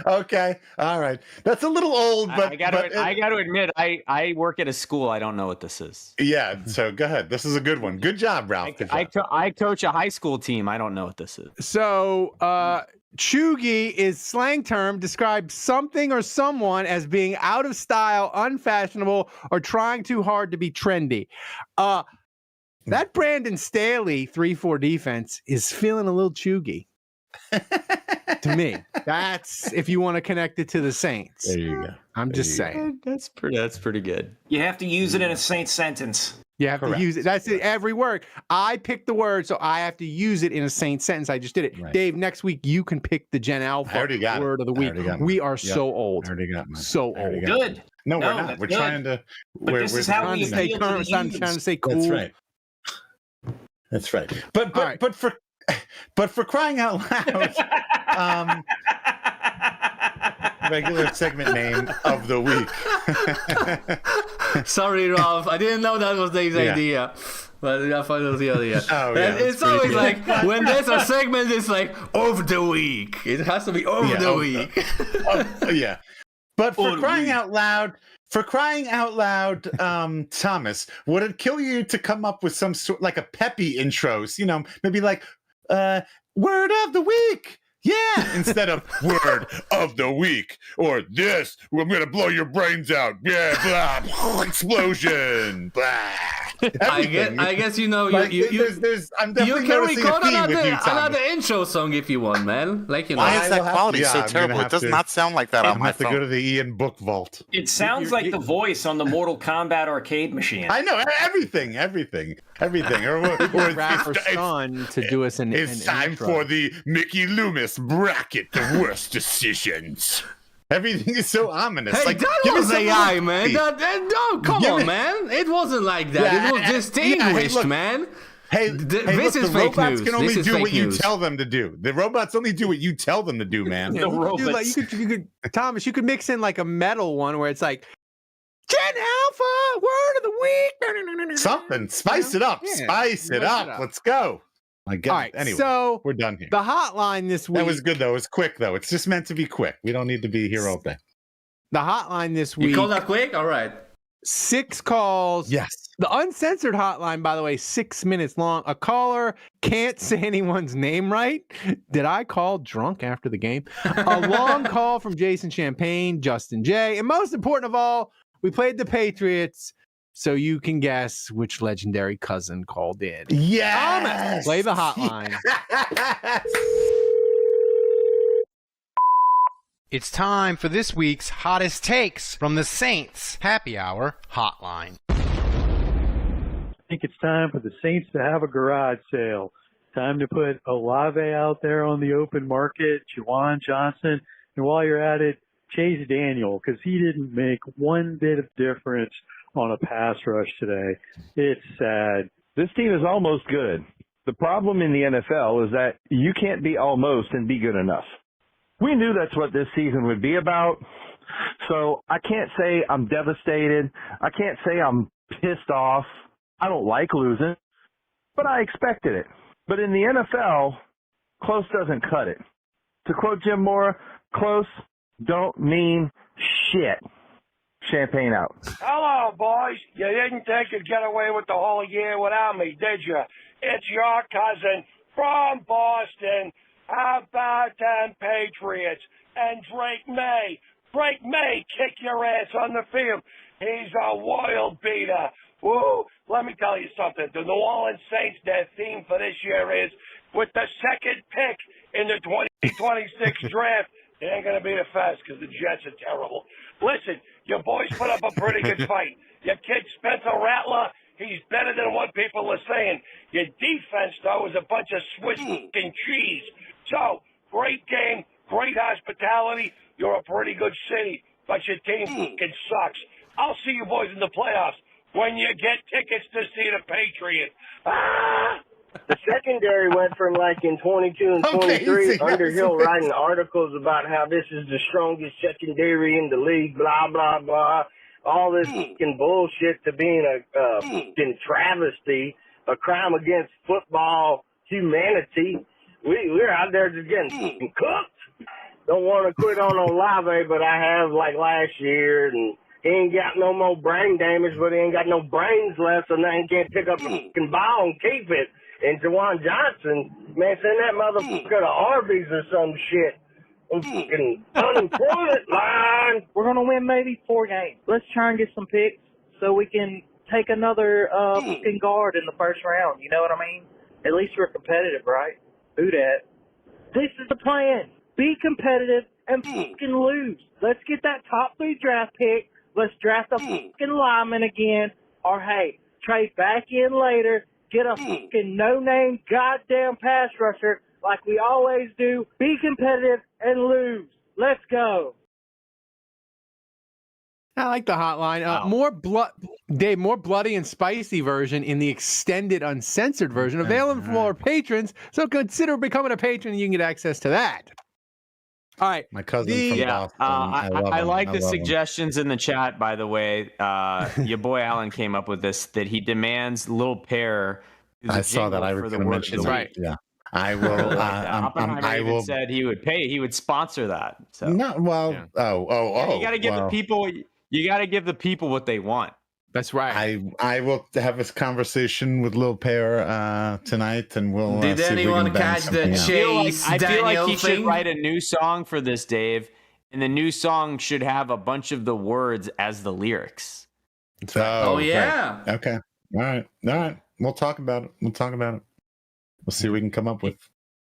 Okay. All right. That's a little old, but
I got to admit, I work at a school. I don't know what this is.
Yeah. So go ahead. This is a good one. Good job, Ralph.
I coach a high school team. I don't know what this is.
So, Chugi is slang term, describes something or someone as being out of style, unfashionable, or trying too hard to be trendy. That Brandon Staley 3-4 defense is feeling a little Chugi. To me, that's if you want to connect it to the Saints.
There you go.
I'm just saying.
That's pretty good.
You have to use it in a Saints sentence.
You have to use it. That's it. Every word. I picked the word, so I have to use it in a Saints sentence. I just did it. Right. Dave, next week you can pick the Gen Alpha word of the week. We are so old.
I already got mine.
So old.
Good.
No, we're not. We're trying to.
This is how we
stay current. I'm trying to say cool.
That's right. That's right. But for crying out loud, regular segment name of the week.
Sorry, Ralph. I didn't know that was Dave's idea. But I thought it was the idea.
Oh, yeah,
it's always like, when there's a segment, it's like, of the week. It has to be of the week.
Yeah. But for crying out loud, Thomas, would it kill you to come up with some sort, like a peppy intros? Maybe like, word of the week. Yeah, instead of word of the week or this, I'm gonna blow your brains out. Yeah, blah, explosion. Blah.
I guess I'm definitely
you can
record another intro song if you want, man. Like,
why is that quality so terrible? It does not sound like that on my phone.
I have to go to the Ian Book Vault.
It sounds like the voice on the Mortal Kombat arcade machine.
I know everything. Or
rapper son to do us
it's time for the Mickey Loomis bracket, the worst decisions. Everything is so ominous.
Hey,
like,
that was AI, man. Come on, man. It wasn't like that.
Yeah,
it was distinguished, man.
This
is
the
fake
robots
news.
can only do what you tell them to do. The robots only do what you tell them to do, man.
The robots. You could, Thomas, you could mix in like a metal one where it's like, Gen Alpha, word of the week.
Something. Spice it up. Spice it up. Let's go. My God.
All right,
anyway,
so
we're done here.
The hotline this week.
That was good, though. It was quick, though. It's just meant to be quick. We don't need to be here all day.
The hotline this week.
You call that quick? All right.
6 calls.
Yes.
The uncensored hotline, by the way, 6 minutes long. A caller can't say anyone's name right. Did I call drunk after the game? A long call from Jason Champagne, Justin J. And most important of all, we played the Patriots, so you can guess which legendary cousin called in.
Yes!
Thomas, play the hotline.
Yes!
It's time for this week's hottest takes from the Saints Happy Hour Hotline.
I think it's time for the Saints to have a garage sale. Time to put Olave out there on the open market, Juwan Johnson, and while you're at it, Chase Daniel, because he didn't make one bit of difference on a pass rush today. It's sad.
This team is almost good. The problem in the NFL is that you can't be almost and be good enough. We knew that's what this season would be about, so I can't say I'm devastated. I can't say I'm pissed off. I don't like losing, but I expected it. But in the NFL, close doesn't cut it. To quote Jim Moore, close don't mean shit. Champagne out.
Hello, boys. You didn't think you'd get away with the whole year without me, did you? It's your cousin from Boston. How about them Patriots? And Drake May. Drake May kick your ass on the field. He's a wild beater. Woo! Let me tell you something. The New Orleans Saints, their theme for this year is, with the second pick in the 2026 draft, it ain't going to be the fast because the Jets are terrible. Listen, your boys put up a pretty good fight. Your kid Spencer Rattler, he's better than what people are saying. Your defense, though, is a bunch of Swiss fucking cheese. So, great game, great hospitality. You're a pretty good city, but your team fucking sucks. I'll see you boys in the playoffs when you get tickets to see the Patriots. Ah!
The secondary went from like in 22 and 23, Underhill writing articles about how this is the strongest secondary in the league, blah, blah, blah. All this fucking bullshit to being a fucking travesty, a crime against football humanity. We're out there just getting fucking cooked. Don't want to quit on Olave, but I have like last year, and he ain't got no more brain damage, but he ain't got no brains left, so now he can't pick up a fucking ball and keep it. And Jawan Johnson, man, send that motherfucker to Arby's or some shit. I'm fucking unemployment line.
We're going to win maybe 4 games. Let's try and get some picks so we can take another fucking guard in the first round. You know what I mean? At least we're competitive, right? Do that. This is the plan. Be competitive and fucking lose. Let's get that top 3 draft pick. Let's draft a fucking lineman again. Or, hey, trade back in later. Get a fucking no-name goddamn pass rusher like we always do. Be competitive and lose. Let's go.
I like the hotline. More Dave, more bloody and spicy version in the extended uncensored version available for our patrons. So consider becoming a patron and you can get access to that. All right.
My cousin from Boston.
I like the
love
suggestions in the chat, by the way. Your boy Alan came up with this, that he demands Lil Pear.
I saw that. I was going to mention that.
Right.
Yeah. I will.
I will. Said he would pay. He would sponsor that. So.
No. Well.
Yeah.
Oh.
You got to give the people. You got to give the people what they want.
That's right.
I will have this conversation with Lil Pear tonight, and we'll.
Did anyone catch the Chase?
I feel like he
thing?
should write a new song for this, Dave, and the new song should have a bunch of the words as the lyrics.
Oh
yeah.
Right. Okay. All right. We'll talk about it. We'll see what we can come up with.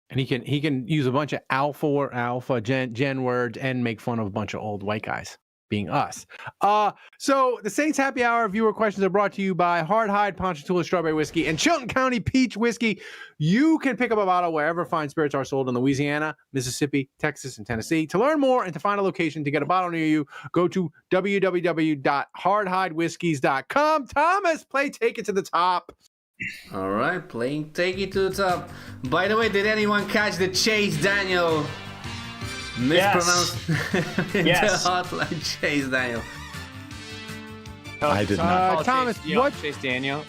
And he can use a bunch of alpha gen words and make fun of a bunch of old white guys, being us. So the Saints Happy Hour viewer questions are brought to you by Hard Hide, Ponchatoula Strawberry Whiskey, and Chilton County Peach Whiskey. You can pick up a bottle wherever fine spirits are sold in Louisiana, Mississippi, Texas, and Tennessee. To learn more and to find a location to get a bottle near you, go to www.hardhidewhiskies.com. Thomas, play Take It to the Top.
All right, playing Take It to the Top. By the way, did anyone catch the Chase Daniel mispronounced?
Yes.
The hotline Chase Daniel.
I did not.
Thomas,
Chase Daniel.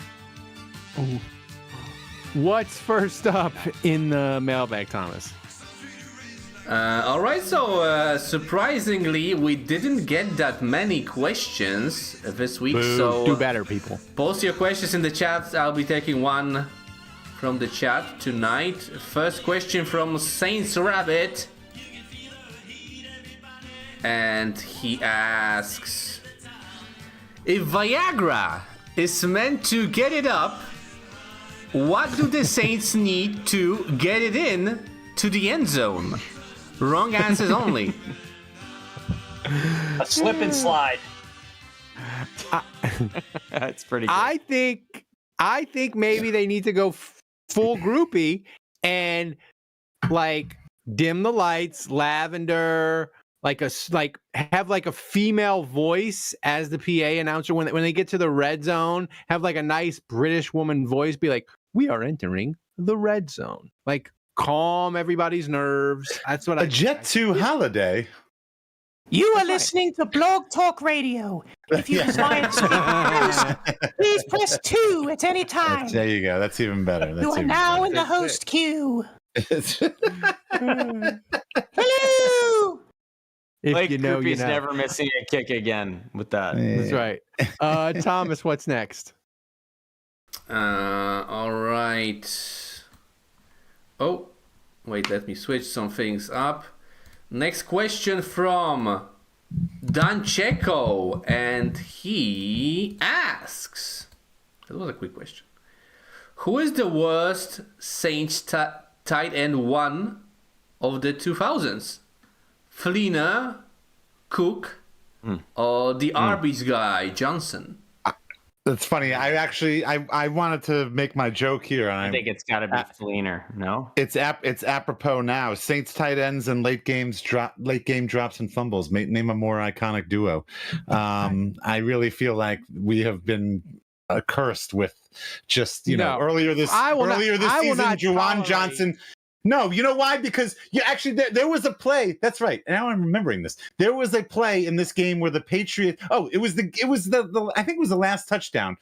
What's first up in the mailbag, Thomas?
All right, so surprisingly, we didn't get that many questions this week.
Boo.
So
Do better, people.
Post your questions in the chat. I'll be taking one from the chat tonight. First question from Saints Rabbit. And he asks, if Viagra is meant to get it up, what do the Saints need to get it in to the end zone? Wrong answers only.
A slip and slide.
That's pretty good.
I think maybe they need to go full groupie and like dim the lights, lavender, have like a female voice as the PA announcer when they get to the red zone, have like a nice British woman voice, be like, we are entering the red zone. Like calm everybody's nerves. That's what
a Jet 2 holiday.
You are listening to Blog Talk Radio. If you desire to speak first, please press 2 at any time.
There you go. That's even better.
You are now in the host queue. Hello.
Blake Groupie's never missing a kick again with that.
That's right. Thomas, what's next?
All right. Oh, wait, let me switch some things up. Next question from Dan Checo, and he asks, that was a quick question, who is the worst Saints tight end one of the 2000s? Fleener, Cook, or the Arby's guy, Johnson?
That's funny. I wanted to make my joke here. And
I think it's got to be Fleener. No,
it's apropos now. Saints tight ends and late game drops and fumbles. Name a more iconic duo. I really feel like we have been cursed with just earlier this season, Juwan Johnson. No, you know why? Because there was a play. That's right. And now I'm remembering this. There was a play in this game where the Patriots. Oh, it was the I think it was the last touchdown.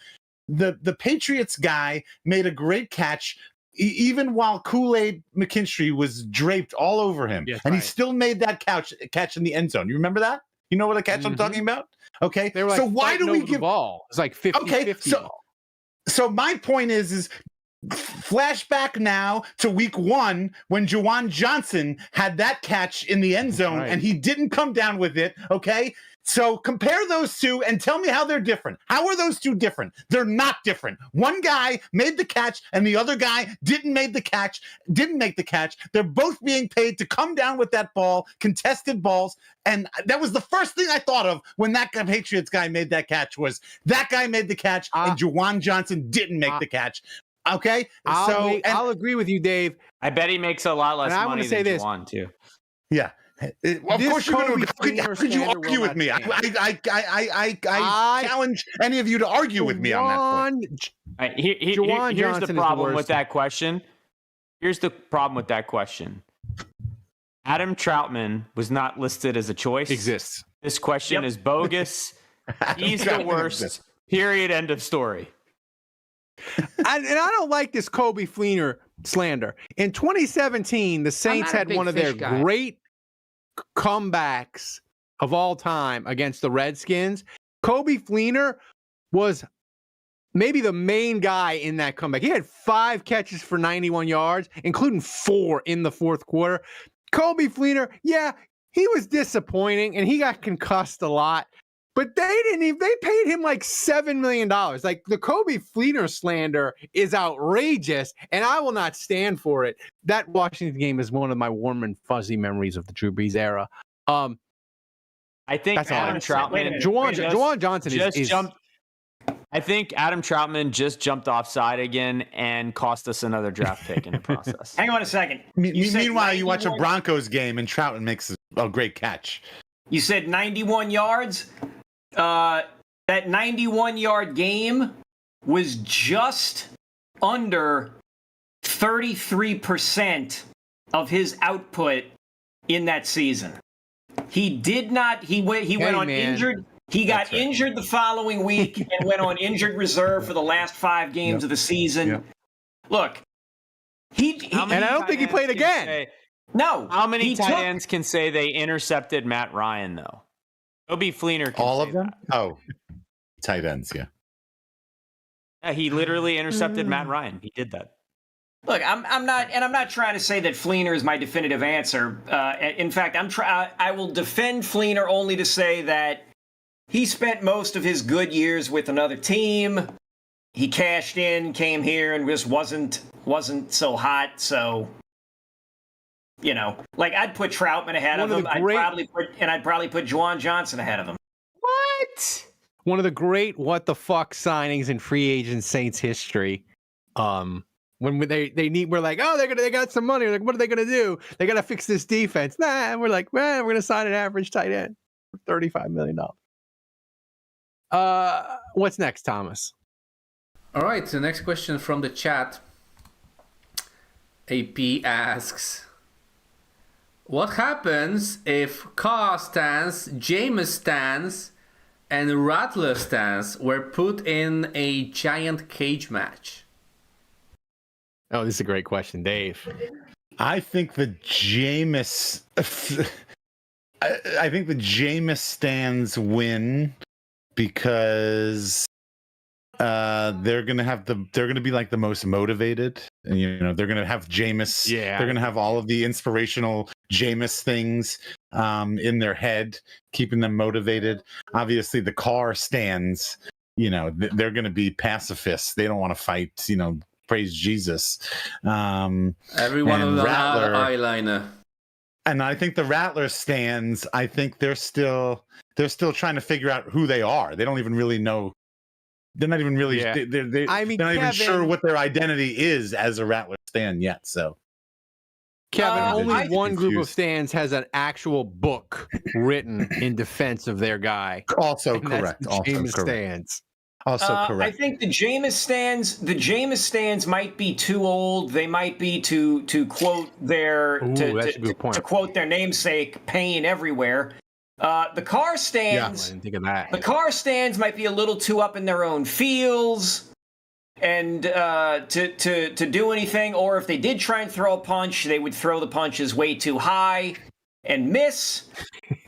The Patriots guy made a great catch, even while Kool-Aid McKinstry was draped all over him, and he still made that catch in the end zone. You remember that? You know what a catch I'm talking about? Okay.
They were like,
so why do we give
the ball? It's like 50-50.
So my point is flashback now to week 1 when Juwan Johnson had that catch in the end zone and he didn't come down with it. Okay. So compare those two and tell me how they're different. How are those two different? They're not different. One guy made the catch and the other guy didn't make the catch. They're both being paid to come down with that ball, contested balls. And that was the first thing I thought of when that Patriots guy made that catch was that guy made the catch and Juwan Johnson didn't make the catch. Okay,
I'll agree with you, Dave.
I bet he makes a lot less money than Juwan, too.
Yeah. Of course you're going to. How could you argue with me? I challenge any of you to argue with me on that point.
Right, here's the problem with that question. Adam Troutman was not listed as a choice.
Exists.
This question is bogus. He's the worst. Period. End of story.
And I don't like this Kobe Fleener slander. In 2017, the Saints had one of their great comebacks of all time against the Redskins. Kobe Fleener was maybe the main guy in that comeback. He had 5 catches for 91 yards, including 4 in the fourth quarter. Kobe Fleener, he was disappointing and he got concussed a lot. But they paid him like $7 million. Like the Kobe Fleener slander is outrageous, and I will not stand for it. That Washington game is one of my warm and fuzzy memories of the Drew Brees era.
I think Adam Troutman,
Juwan Johnson
I think Adam Troutman just jumped offside again and cost us another draft pick in the process.
Hang on a second.
Meanwhile, you watch a Broncos game and Troutman makes a great catch.
You said 91 yards. That 91-yard game was just under 33% of his output in that season. He did not. He went on injured. He got injured the following week and went on injured reserve for the last 5 games of the season. Look,
and I don't think he played again.
No.
How many tight ends can say they intercepted Matt Ryan though? Kobe Fleener can
all of them?
That.
Oh, tight ends, yeah.
Yeah, he literally intercepted Matt Ryan. He did that.
Look, I'm not trying to say that Fleener is my definitive answer. In fact, I will defend Fleener only to say that he spent most of his good years with another team. He cashed in, came here, and just wasn't so hot. So, like I'd put Troutman ahead of him. I'd probably put Juwan Johnson ahead of him.
What? One of the great what the fuck signings in free agent Saints history. When we're like, oh, they got some money. We're like, what are they gonna do? They gotta fix this defense. Nah, we're like, we're gonna sign an average tight end for $35 million. What's next, Thomas?
All right, the next question from the chat. AP asks, What happens if car stands, Jameis stands, and Rattler stands were put in a giant cage match?
Oh, this is a great question, Dave.
I think the Jameis. I think the Jameis stands win because they're gonna be like the most motivated, and they're gonna have Jameis.
Yeah,
they're gonna have all of the inspirational Jameis things in their head, keeping them motivated. Obviously, the car stands. They're gonna be pacifists. They don't want to fight. Praise Jesus.
Everyone with an eyeliner.
And I think the Rattler stands. I think they're still trying to figure out who they are. They don't even really know. They're not even really.
Yeah.
They're not even sure what their identity is as a Rattler stand yet. So,
Kevin, only one group of stands has an actual book written in defense of their guy.
Also correct. Also
Jameis
correct.
Stands.
Also correct.
I think the Jameis stands might be too old. They might be to quote their to quote their namesake, pain everywhere. The car stands.
I didn't think of that.
The car stands might be a little too up in their own feels, and to do anything. Or if they did try and throw a punch, they would throw the punches way too high and miss.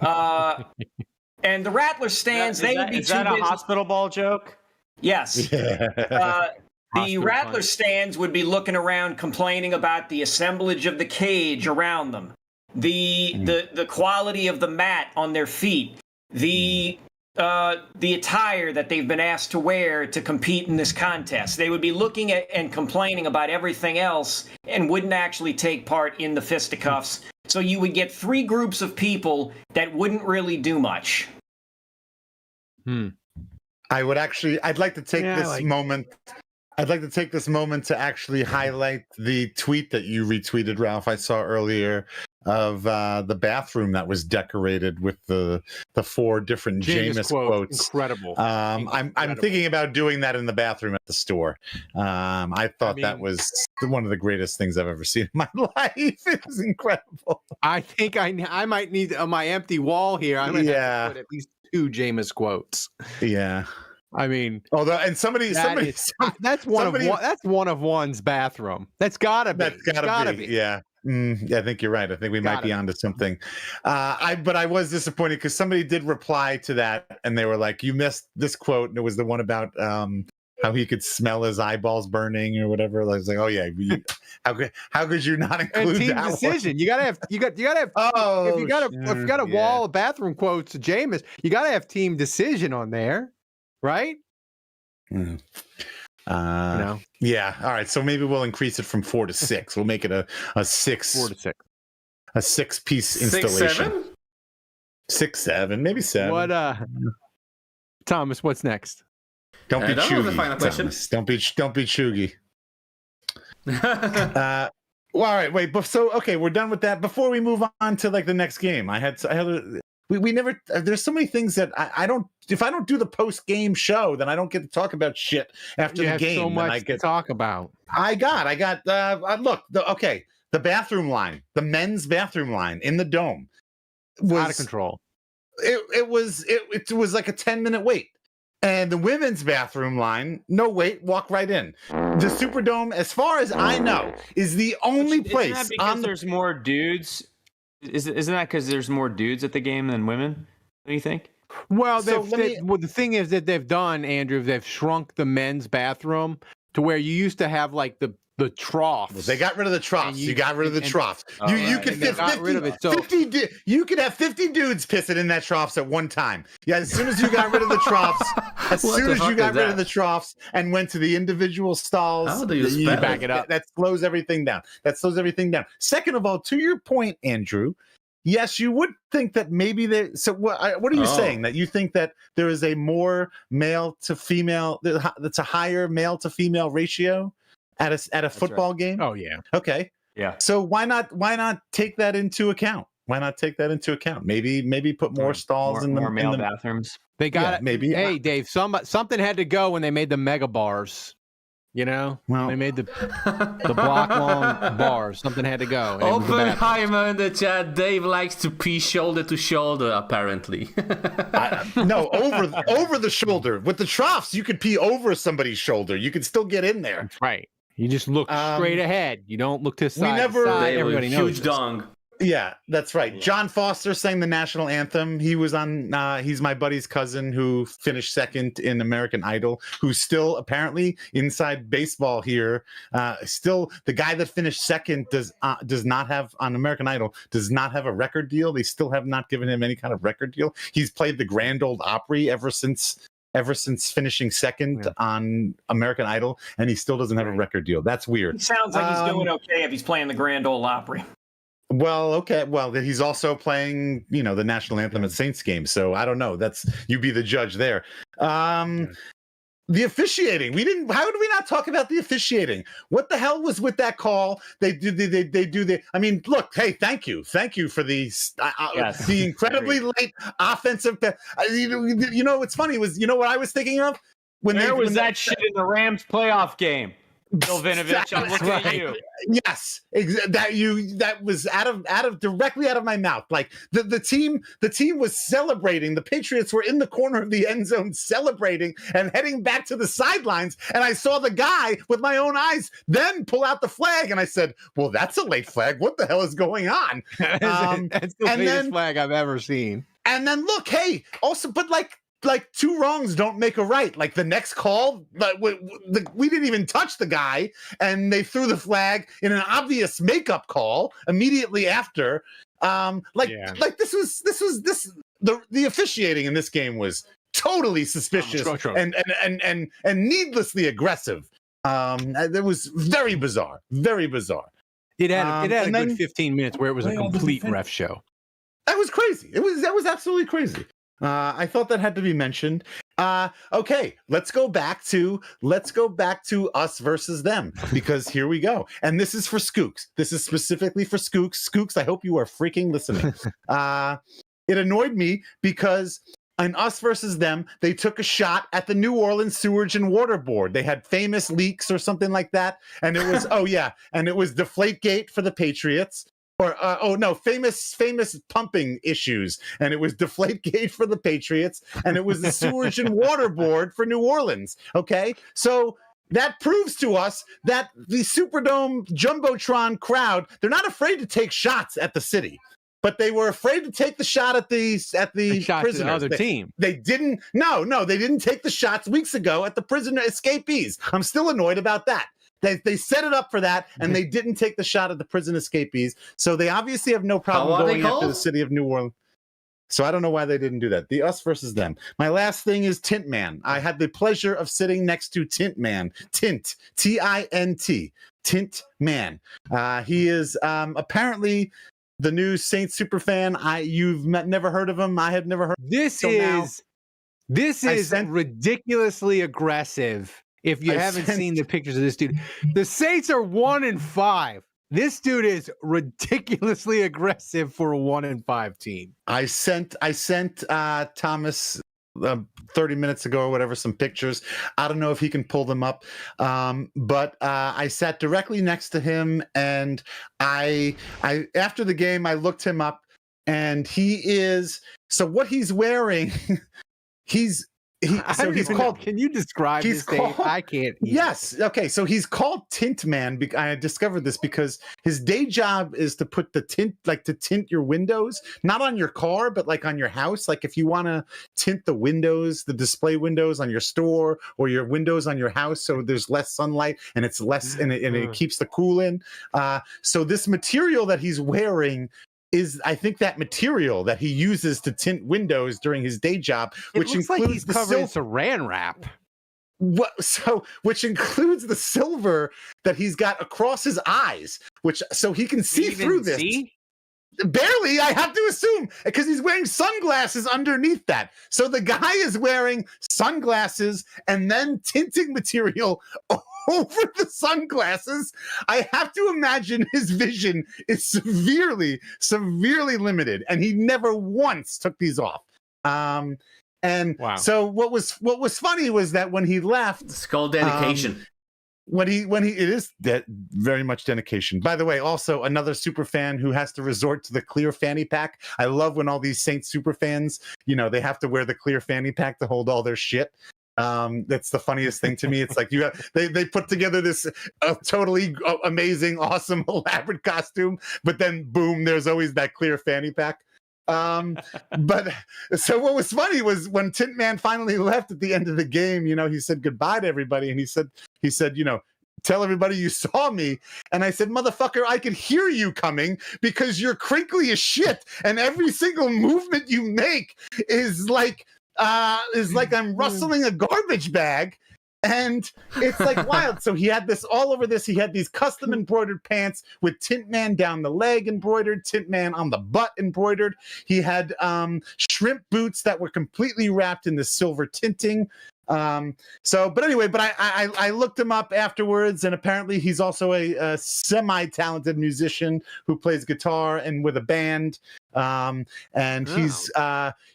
And the Rattler stands, they would be too busy.
Is that a hospital ball joke?
Yes. The Rattler stands would be looking around complaining about the assemblage of the cage around them, the quality of the mat on their feet, the attire that they've been asked to wear to compete in this contest. They would be looking at and complaining about everything else and wouldn't actually take part in the fisticuffs. So you would get three groups of people that wouldn't really do much.
I'd like to take this moment. I'd like to take this moment to actually highlight the tweet that you retweeted, Ralph. I saw earlier of the bathroom that was decorated with the 4 different Jameis quotes.
Incredible.
I'm thinking about doing that in the bathroom at the store. I thought that was one of the greatest things I've ever seen in my life. It was incredible.
I think I might need on my empty wall here. I'm gonna have to put at least 2 Jameis quotes.
Yeah.
I mean,
that's
one of one's bathroom. That's gotta be.
That's gotta be. Yeah. I think you're right. I think we might be onto something. But I was disappointed because somebody did reply to that, and they were like, "You missed this quote," and it was the one about how he could smell his eyeballs burning or whatever. I was like, "Oh yeah, how could you not include
team
that
decision? One? You gotta have.
Oh,
if you got a wall of bathroom quotes to Jameis, you gotta have team decision on there, right?
Yeah. All right. So maybe we'll increase it from 4 to 6. We'll make it a 6.
4 to 6.
A 6-piece installation. 6, 7, maybe 7.
What? Thomas, what's next?
Don't be chuggy. Don't be chuggy. Well, all right. Wait. So okay, we're done with that. Before we move on to like the next game, we never. There's so many things that I don't. If I don't do the post game show, then I don't get to talk about shit after the game.
So much to talk about.
I got. Look. The bathroom line, the men's bathroom line in the dome, was
out of control.
It was like a 10-minute wait. And the women's bathroom line, no wait, walk right in. The Superdome, as far as I know, is the only place.
Isn't that because there's more dudes? Isn't that because there's more dudes at the game than women? What do you think?
Well, the thing is that they've done, Andrew, they've shrunk the men's bathroom to where you used to have like the troughs.
They got rid of the troughs. You got rid of the troughs. You could fit 50. You could have 50 dudes pissing in that troughs at one time. Yeah, as soon as you got rid of the troughs, and went to the individual stalls,
how do you
back it up? That slows everything down. Second of all, to your point, Andrew, yes, you would think that maybe so what are you saying? That you think that there is a more male to female, that's a higher male to female ratio at a football game?
Oh yeah.
Okay.
Yeah.
So why not take that into account? Maybe put more stalls in the
male bathrooms.
They got it.
Maybe.
Hey, Dave, something had to go when they made the mega bars. You know, they made the block long bars. Something had to go.
Oppenheimer in the chat. Dave likes to pee shoulder to shoulder, apparently.
No, over the shoulder. With the troughs, you could pee over somebody's shoulder. You could still get in there.
That's right. You just look straight ahead. You don't look to side. Everybody knows.
Huge dong.
Yeah, that's right. Yeah. John Foster sang the national anthem. He was on. He's my buddy's cousin who finished second in American Idol. Who's still apparently inside baseball here. Still, the guy that finished second does not have on American Idol. Does not have a record deal. They still have not given him any kind of record deal. He's played the Grand Ole Opry ever since finishing second on American Idol, and he still doesn't have a record deal. That's weird.
It sounds like he's doing okay if he's playing the Grand Ole Opry.
Well, okay. Well, he's also playing, the national anthem at Saints games. So I don't know. You be the judge there. The officiating. How did we not talk about the officiating? What the hell was with that call? They do the. I mean, look. Hey, thank you for the incredibly late offensive. You know what's funny was what I was thinking of when
that shit in the Rams playoff game. Bill Vinovich, I'm looking at you.
Yes, that was directly out of my mouth. Like the team was celebrating. The Patriots were in the corner of the end zone celebrating and heading back to the sidelines. And I saw the guy with my own eyes then pull out the flag, and I said, "Well, that's a late flag. What the hell is going on?"
That's the latest flag I've ever seen.
And then look, hey, also, but like two wrongs don't make a right. Like the next call, but we didn't even touch the guy, and they threw the flag in an obvious makeup call immediately after. The officiating in this game was totally suspicious and needlessly aggressive. It was very bizarre, very bizarre.
It had a good 15 minutes where it was a complete ref show.
That was crazy. That was absolutely crazy. I thought that had to be mentioned. Okay, let's go back to us versus them, because here we go. And this is for Skooks. This is specifically for Skooks. Skooks, I hope you are freaking listening. It annoyed me because in us versus them, they took a shot at the New Orleans Sewage and Water Board. They had famous leaks or something like that. And it was, and it was Deflategate for the Patriots. Or famous pumping issues, and it was Deflategate for the Patriots, and it was the Sewage and Water Board for New Orleans. Okay, so that proves to us that the Superdome Jumbotron crowd—they're not afraid to take shots at the city, but they were afraid to take the shot at the prisoners.
The other team.
They didn't. No, they didn't take the shots weeks ago at the prisoner escapees. I'm still annoyed about that. They set it up for that, and they didn't take the shot at the prison escapees. So they obviously have no problem going after the city of New Orleans. So I don't know why they didn't do that. The us versus them. My last thing is TINT Man. I had the pleasure of sitting next to TINT Man. TINT, T-I-N-T, TINT Man. He is apparently the new Saints superfan. You've never heard of him. I had never heard.
This is ridiculously aggressive. If you haven't seen the pictures of this dude, the Saints are 1-5. This dude is ridiculously aggressive for a 1-5 team.
I sent Thomas 30 minutes ago or whatever some pictures. I don't know if he can pull them up, but I sat directly next to him, and I after the game I looked him up, and what he's wearing.
Can you describe this, Dave? I can't.
Yes. Okay. So he's called TINT Man. I discovered this because his day job is to put the tint, to tint your windows, not on your car, but like on your house. Like if you want to tint the windows, the display windows on your store or your windows on your house, so there's less sunlight and it's less, and it keeps the cool in. So this material that he's wearing is, I think, that material that he uses to tint windows during his day job, which includes
like he's covered in saran wrap.
Which includes the silver that he's got across his eyes, so he can see through this. Barely, I have to assume, because he's wearing sunglasses underneath that. So the guy is wearing sunglasses and then tinting material over the sunglasses. I have to imagine his vision is severely limited, and he never once took these off. So what was funny was that when he left,
it's called dedication.
it is very much dedication. By the way, also another super fan who has to resort to the clear fanny pack. I love when all these Saints super fans, they have to wear the clear fanny pack to hold all their shit. That's the funniest thing to me. It's like they put together this totally amazing, awesome, elaborate costume, but then boom, there's always that clear fanny pack. But so what was funny was when TINT Man finally left at the end of the game, he said goodbye to everybody, and he said, tell everybody you saw me. And I said, motherfucker, I could hear you coming because you're crinkly as shit, and every single movement you make is like I'm rustling a garbage bag. And it's like wild. So he had this all over this. He had these custom embroidered pants with TINT Man down the leg embroidered, TINT Man on the butt embroidered. He had shrimp boots that were completely wrapped in the silver tinting. But I looked him up afterwards, and apparently he's also a semi-talented musician who plays guitar and with a band.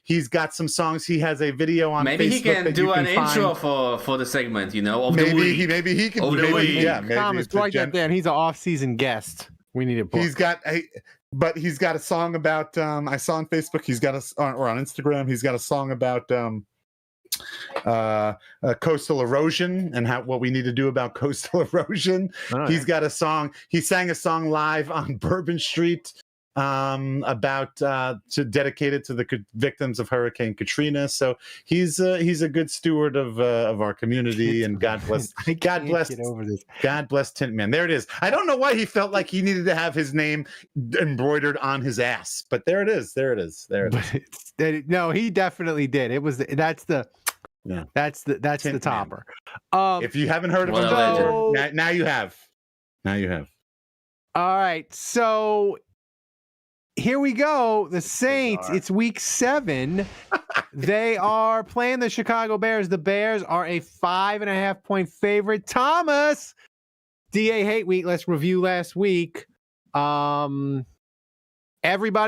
He's got some songs. He has a video on
maybe
Facebook
he can do an intro for the segment, of the week.
Maybe he can.
Maybe Thomas, write that down. He's an off-season guest. We need a book.
He's got a song about. I saw on Facebook. He's got or on Instagram. He's got a song about coastal erosion and what we need to do about coastal erosion. He's got a song. He sang a song live on Bourbon Street about to dedicate it to the victims of Hurricane Katrina. So he's a good steward of our community, and God bless TINT Man. There it is. I don't know why he felt like he needed to have his name embroidered on his ass, but there it is.
No, he definitely did. That's the topper.
If you haven't heard of him before, now you have.
All right, so here we go. The Saints, it's week 7. They are playing the Chicago Bears. The Bears are a 5.5-point favorite. Thomas, DA Hate Week. Let's review last week. Everybody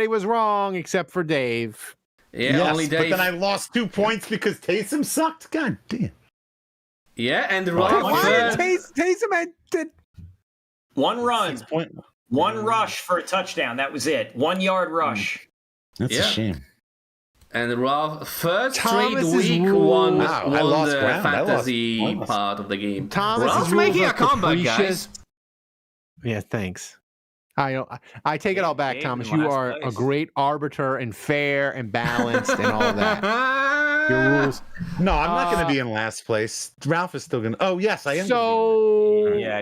was wrong except for Dave.
Yeah,
yes,
only Dave.
But then I lost 2 points because Taysom sucked. God damn.
Yeah, and
Taysom had
one run. One rush for a touchdown. That was it. 1 yard rush.
That's a shame.
And Ralph, third straight week won the fantasy part of the game.
Ralph's making a comeback, guys. Yeah, thanks. I take it all back, Thomas. You are a great arbiter and fair and balanced and all that. Your rules.
No, I'm not going to be in last place. Ralph is still going to. Oh, yes, I am.
So yeah,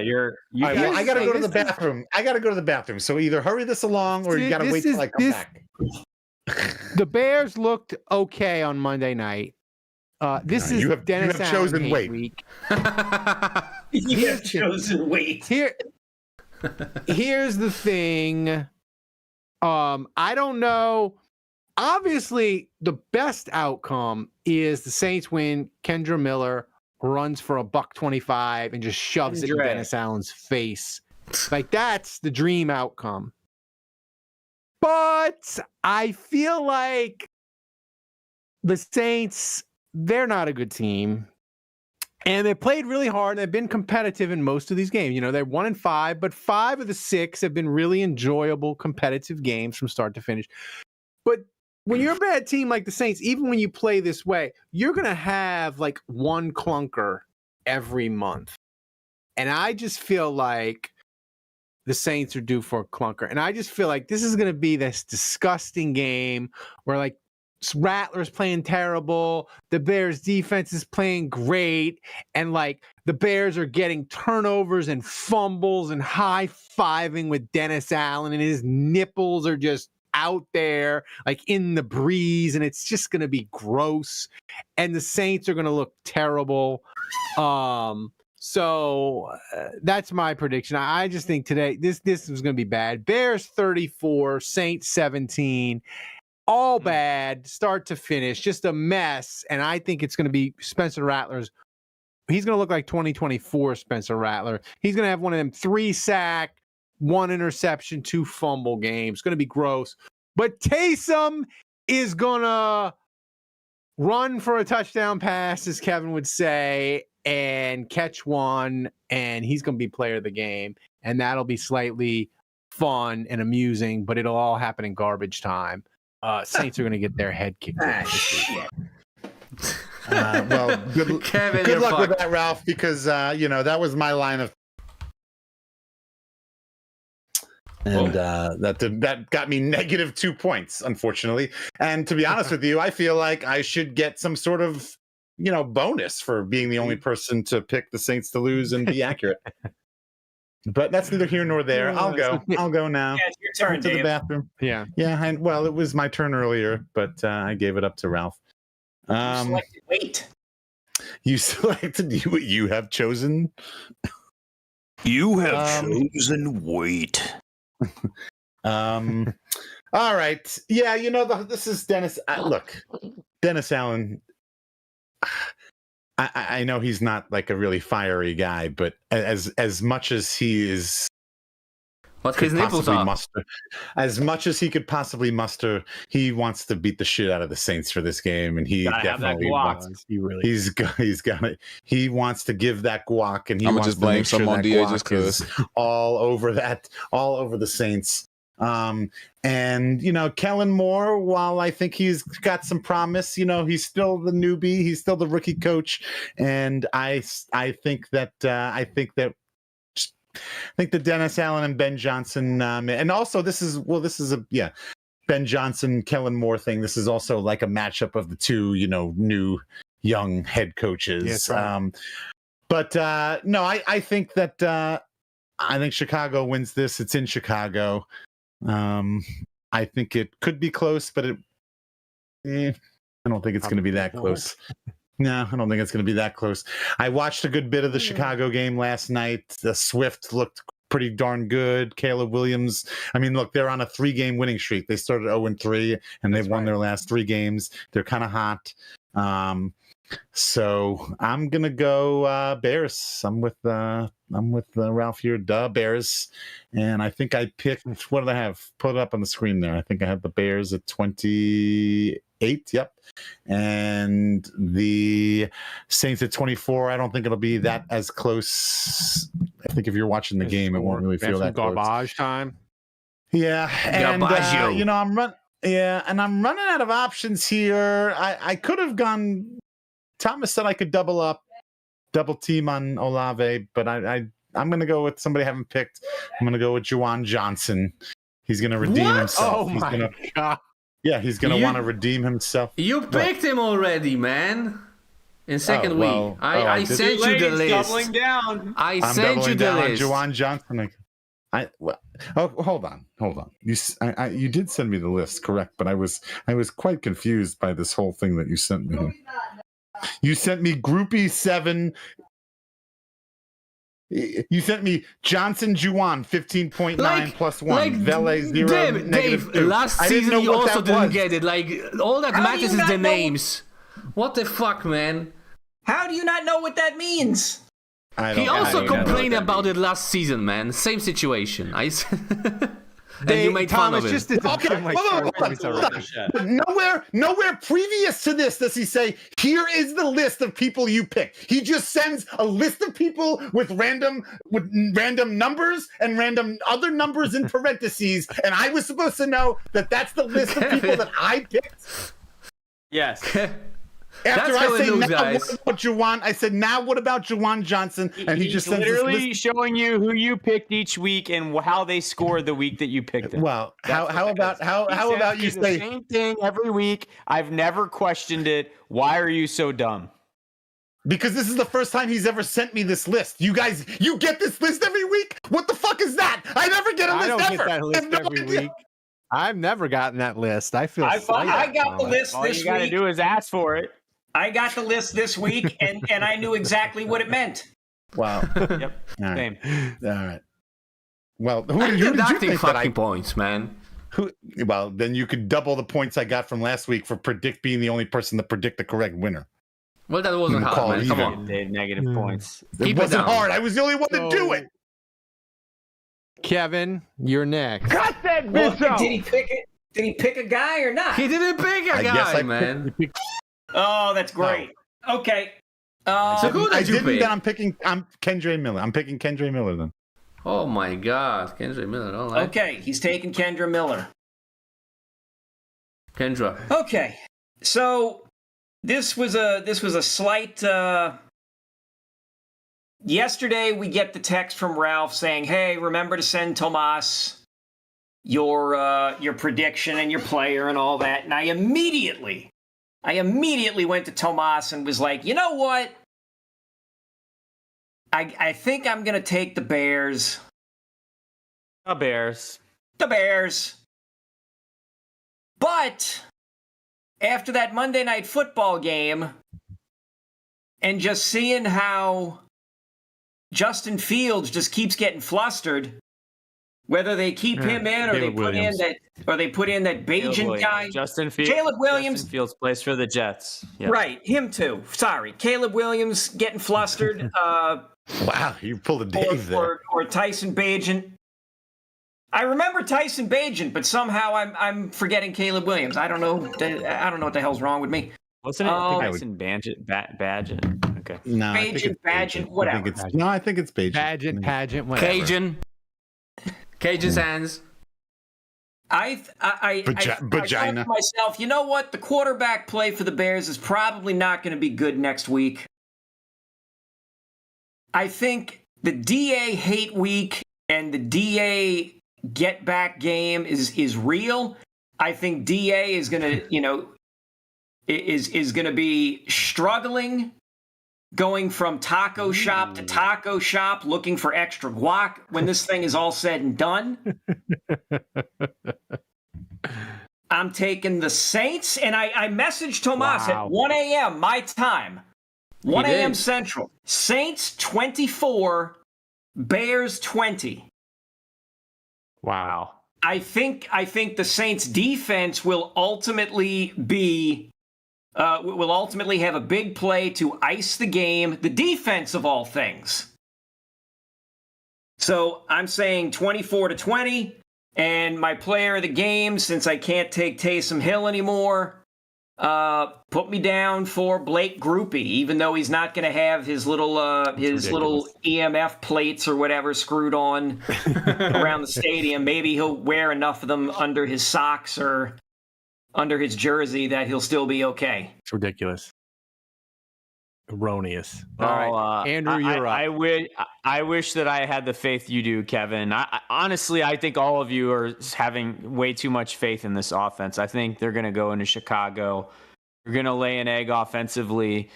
I got to go to the bathroom. So either hurry this along, or you got to wait till I come back.
The Bears looked okay on Monday night. Dennis
you have chosen
week.
You have chosen wait.
Here's the thing. I don't know. Obviously, the best outcome is the Saints win. Kendra Miller runs for $125 and just shoves it in Dennis Allen's face. Like, that's the dream outcome. But I feel like the Saints, they're not a good team. And they played really hard. They've been competitive in most of these games. They're 1-5, but 5 of the 6 have been really enjoyable, competitive games from start to finish. But when you're a bad team like the Saints, even when you play this way, you're going to have like one clunker every month. And I just feel like the Saints are due for a clunker. And I just feel like this is going to be this disgusting game where like Rattler's playing terrible, the Bears defense is playing great, and like the Bears are getting turnovers and fumbles and high-fiving with Dennis Allen, and his nipples are just out there like in the breeze, and it's just going to be gross, and the Saints are going to look terrible. So that's my prediction. I just think today this is going to be bad. Bears 34, Saints 17. All bad, start to finish, just a mess. And I think it's going to be Spencer Rattler's. He's going to look like 2024 Spencer Rattler. He's going to have one of them 3-sack, 1 interception, 2 fumble games. It's going to be gross. But Taysom is going to run for a touchdown pass, as Kevin would say. and catch one, and he's going to be player of the game, and that'll be slightly fun and amusing, but it'll all happen in garbage time. Saints are going to get their head kicked.
Shit. Well, good luck with that, Ralph, because that was my line of. And that got me -2 points, unfortunately. And to be honest with you, I feel like I should get some sort of bonus for being the only person to pick the Saints to lose and be accurate. But that's neither here nor there. I'll go now.
Yeah, it's your turn,
to
Dave.
the bathroom.
Yeah.
And well, it was my turn earlier, but I gave it up to Ralph.
You selected wait.
You selected you have chosen.
You have chosen wait.
All right. Yeah, this is Dennis. Look, Dennis Allen. I know he's not like a really fiery guy, but as much as he is,
what his nipples are,
as much as he could possibly muster, he wants to beat the shit out of the Saints for this game, and he definitely wants. He's got it. He wants to give that guac, and he wants
just
to
blame
make sure
someone
that
DA
guac
just 'cause.
is all over the Saints. And Kellen Moore, while I think he's got some promise, he's still the newbie, he's still the rookie coach, and I think that Dennis Allen and Ben Johnson, and also this is a Ben Johnson Kellen Moore thing. This is also like a matchup of the two new young head coaches.
Yes, right.
But no, I think that I think Chicago wins this. It's in Chicago. I think it could be close, but I don't think it's going to be that close. No, I don't think it's going to be that close. I watched a good bit of the Chicago game last night. The Swift looked pretty darn good. Caleb Williams. I mean, look, they're on a 3-game winning streak. They started 0-3, and they've won their last 3 games. They're kind of hot. So I'm gonna go Bears. I'm with Ralph here. Bears, and I think I picked. What did I have? Put it up on the screen there. I think I have the Bears at 28. Yep, and the Saints at 24. I don't think it'll be that as close. I think if you're watching the game, it won't really feel that close.
Garbage time.
Yeah, and I'm running. Yeah, and I'm running out of options here. I could have gone. Thomas said I could double team on Olave, but I'm going to go with somebody I haven't picked. I'm going to go with Juwan Johnson. He's going to redeem himself.
Oh my God.
Yeah, he's going to want to redeem himself.
You picked him already, man. In second week. I sent you the list.
Doubling down.
I sent you the list.
Juwan Johnson. Hold on. You did send me the list, correct? But I was quite confused by this whole thing that you sent me. You sent me Groupie 7. You sent me Johnson Juwan 15.9 plus 1. Vele 0.
Dave,
-2.
last season you also didn't get it. Like, all that matters is the names. What the fuck, man?
How do you not know what that means?
He also complained about it last season, man. Same situation. And you made fun of it.
Nowhere previous to this does he say, here is the list of people you pick. He just sends a list of people with random numbers and random other numbers in parentheses, and I was supposed to know that that's the list of people that I picked.
Yes.
After I say, what about Juwan? I said, now what about Juwan Johnson? And he just sends
literally showing you who you picked each week and how they scored the week that you picked them.
Well, how about you say
the same thing every week? I've never questioned it. Why are you so dumb?
Because this is the first time he's ever sent me this list. You guys, you get this list every week? What the fuck is that? I never get a list ever.
I don't get that list every week. I've never gotten that list. I feel
I got the list
All
this
you gotta
week.
do is ask for it.
I got the list this week, and I knew exactly what it meant.
Wow.
Yep.
Same.
All
right. Well, who
I'm
did you
deducting
think
fucking points, man.
Well, then you could double the points I got from last week for being the only person to predict the correct winner.
Well, that wasn't hard, man. Come on.
Negative points.
It wasn't hard. I was the only one to do it.
Kevin, you're next.
Cut that
bitch out. Did he pick it? Did he pick a guy or not?
He didn't pick a guy, man.
Oh, that's great. Okay.
So who
I
did you
didn't.
pick?
Then I'm Kendra Miller. I'm picking Kendra Miller then.
Oh my God, Kendra Miller. All right.
Okay, he's taking Kendra Miller.
Kendra.
Okay, so this was a slight. Yesterday, we get the text from Ralph saying, "Hey, remember to send Tomas your prediction and your player and all that." And I immediately went to Tomas and was like, "You know what? I think I'm gonna take the Bears."
The Bears.
But after that Monday Night Football game and just seeing how Justin Fields just keeps getting flustered, whether they keep him in or they put in that Bajan guy. Caleb Williams.
Justin Fields plays for the Jets. Yep.
Right, him too. Sorry. Caleb Williams getting flustered.
Wow, you pulled a Dave there.
Or Tyson Bajan. I remember Tyson Bajan, but somehow I'm forgetting Caleb Williams. I don't know what the hell's wrong with me.
Wasn't it Tyson Badgett? Okay.
No,
Badgett, whatever.
I think it's Bajan.
Pageant, whatever.
Cajun's hands.
I thought to myself, you know what? The quarterback play for the Bears is probably not going to be good next week. I think the DA hate week and the DA get back game is real. I think DA is going to, is going to be struggling, going from taco shop to taco shop, looking for extra guac when this thing is all said and done. I'm taking the Saints, and I messaged Tomas at 1 a.m. my time, 1 a.m. Central. Saints 24, Bears 20.
Wow.
I think the Saints defense will ultimately have a big play to ice the game, the defense of all things. So I'm saying 24-20, and my player of the game, since I can't take Taysom Hill anymore, put me down for Blake Groupie, even though he's not going to have his little EMF plates or whatever screwed on around the stadium. Maybe he'll wear enough of them under his socks or under his jersey that he'll still be okay.
It's ridiculous. Erroneous.
All
right, Andrew, you're up.
I wish that I had the faith you do, Kevin. Honestly, I think all of you are having way too much faith in this offense. I think they're going to go into Chicago. They're going to lay an egg offensively.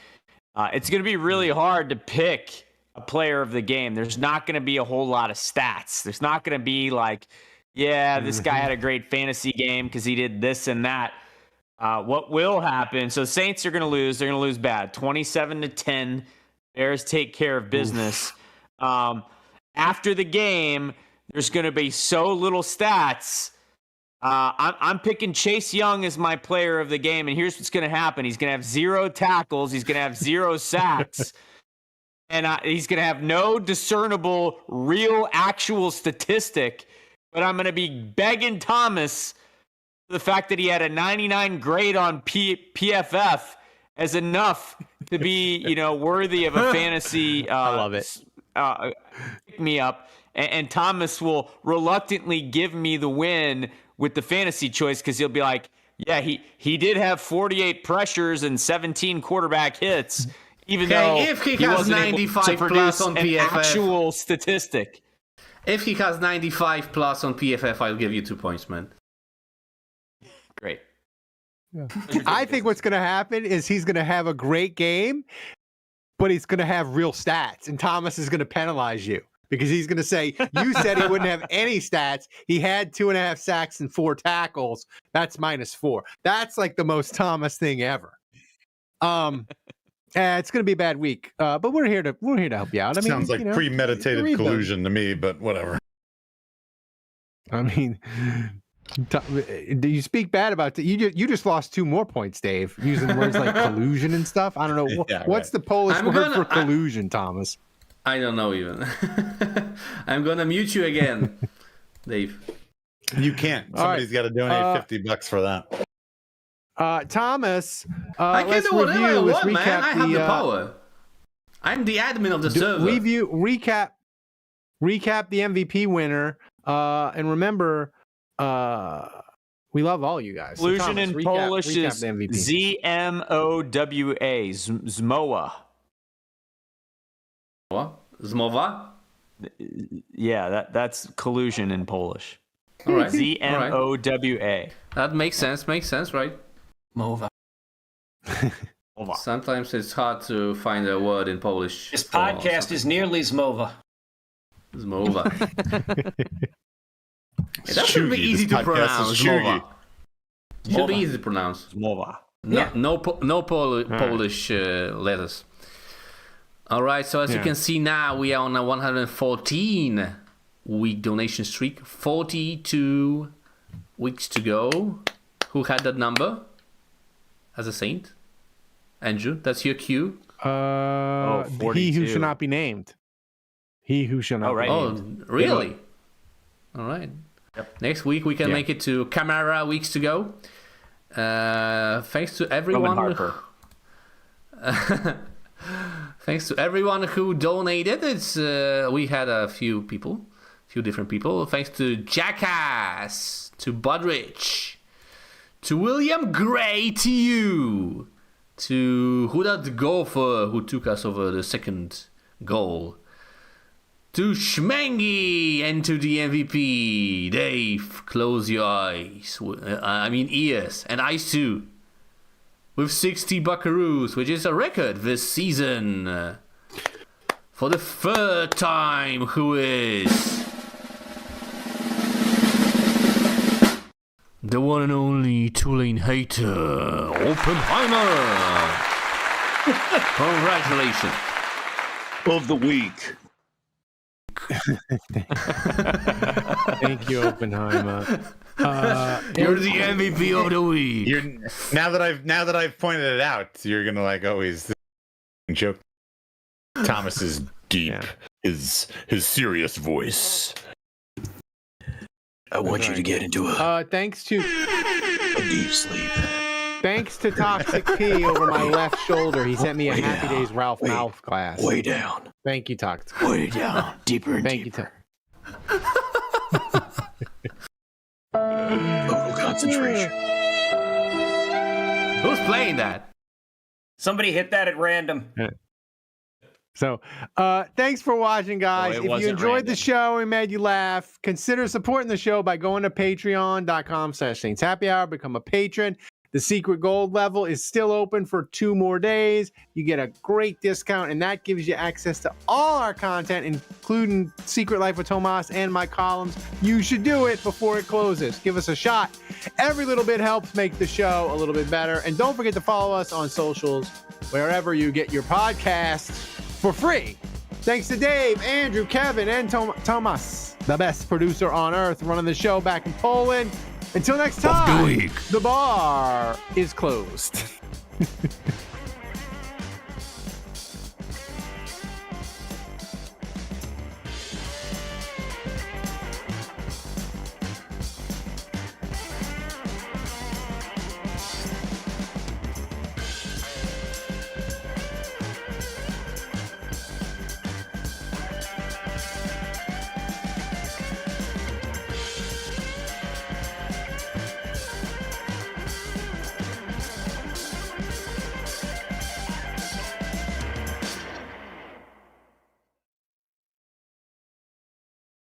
It's going to be really hard to pick a player of the game. There's not going to be a whole lot of stats. There's not going to be like, yeah, this guy had a great fantasy game because he did this and that. What will happen? So Saints are going to lose. They're going to lose bad, 27-10. Bears take care of business. After the game, there's going to be so little stats. I'm picking Chase Young as my player of the game, and here's what's going to happen. He's going to have 0 tackles. He's going to have 0 sacks. And he's going to have no discernible, real, actual statistic. But I'm going to be begging Thomas the fact that he had a 99 grade on PFF as enough to be, worthy of a fantasy.
I love it.
Pick me up, and Thomas will reluctantly give me the win with the fantasy choice because he'll be like, yeah, he did have 48 pressures and 17 quarterback hits, even though
if he
he
has
wasn't
95
able to
plus
produce
on
an
PFF,
actual statistic.
If he has 95 plus on PFF, I'll give you 2 points, man.
Great.
Yeah. I think what's going to happen is he's going to have a great game, but he's going to have real stats, and Thomas is going to penalize you because he's going to say, you said he wouldn't have any stats. He had 2.5 sacks and 4 tackles. That's -4. That's like the most Thomas thing ever. It's going to be a bad week, but we're here to help you out. I mean,
sounds like premeditated collusion to me, but whatever.
I mean, do you speak bad about you just lost 2 more points, Dave, using words like collusion and stuff. I don't know what's the Polish word for collusion, Thomas.
I don't know even. I'm gonna mute you again, Dave.
You can't. Somebody's got to donate $50 for that.
Thomas,
I can
let's
do whatever I
review.
want, man. I have the power. I'm the admin of the server.
Recap the MVP winner. And remember, we love all you guys.
Collusion in Polish is
the MVP.
ZMOWA. Zmowa.
What? Zmowa?
Yeah, that's collusion in Polish.
All right.
ZMOWA.
That makes sense, right?
Mova.
Sometimes it's hard to find a word in Polish.
This podcast is nearly Zmova.
Zmova. That should be easy to pronounce. Zmova. Should be easy to pronounce.
Zmova.
No Polish letters. All right, so as you can see now, we are on a 114-week donation streak. 42 weeks to go. Who had that number as a saint? Andrew, that's your cue.
He who should not be named. He who shall not be named.
Oh, really? All right. Yep. Next week, we can make it to Camara weeks to go. Thanks to everyone. Thanks to everyone who donated. We had a few different people. Thanks to Jackass, to Budrich, to William Gray, to you, to Huda Gopher, who took us over the second goal, to Schmengi, and to the MVP, Dave. Close your ears, and eyes too. With 60 buckaroos, which is a record this season. For the third time, who is the one and only Tulane hater, Oppenheimer. Congratulations.
Of the week.
Thank you, Oppenheimer.
You're the MVP of the week.
Now that I've pointed it out, you're gonna always joke. Thomas's deep, his serious voice.
I want you to get into
thanks to
a deep sleep.
Thanks to Toxic P over my left shoulder, he sent me a Happy Days Ralph Mouth glass.
Way down.
Thank you, Toxic.
Way down. Deeper and
Thank
deeper.
you,
Total concentration.
Who's playing that?
Somebody hit that at random.
So, thanks for watching, guys. If you enjoyed the show and made you laugh, consider supporting the show by going to patreon.com/Saints Happy Hour. Become a patron. The secret gold level is still open for 2 more days. You get a great discount, and that gives you access to all our content, including Secret Life with Tomas and my columns. You should do it before it closes. Give us a shot. Every little bit helps make the show a little bit better. And don't forget to follow us on socials, wherever you get your podcasts, for free. Thanks to Dave, Andrew, Kevin, and Tomas, the best producer on earth, running the show back in Poland. Until next time, the bar is closed.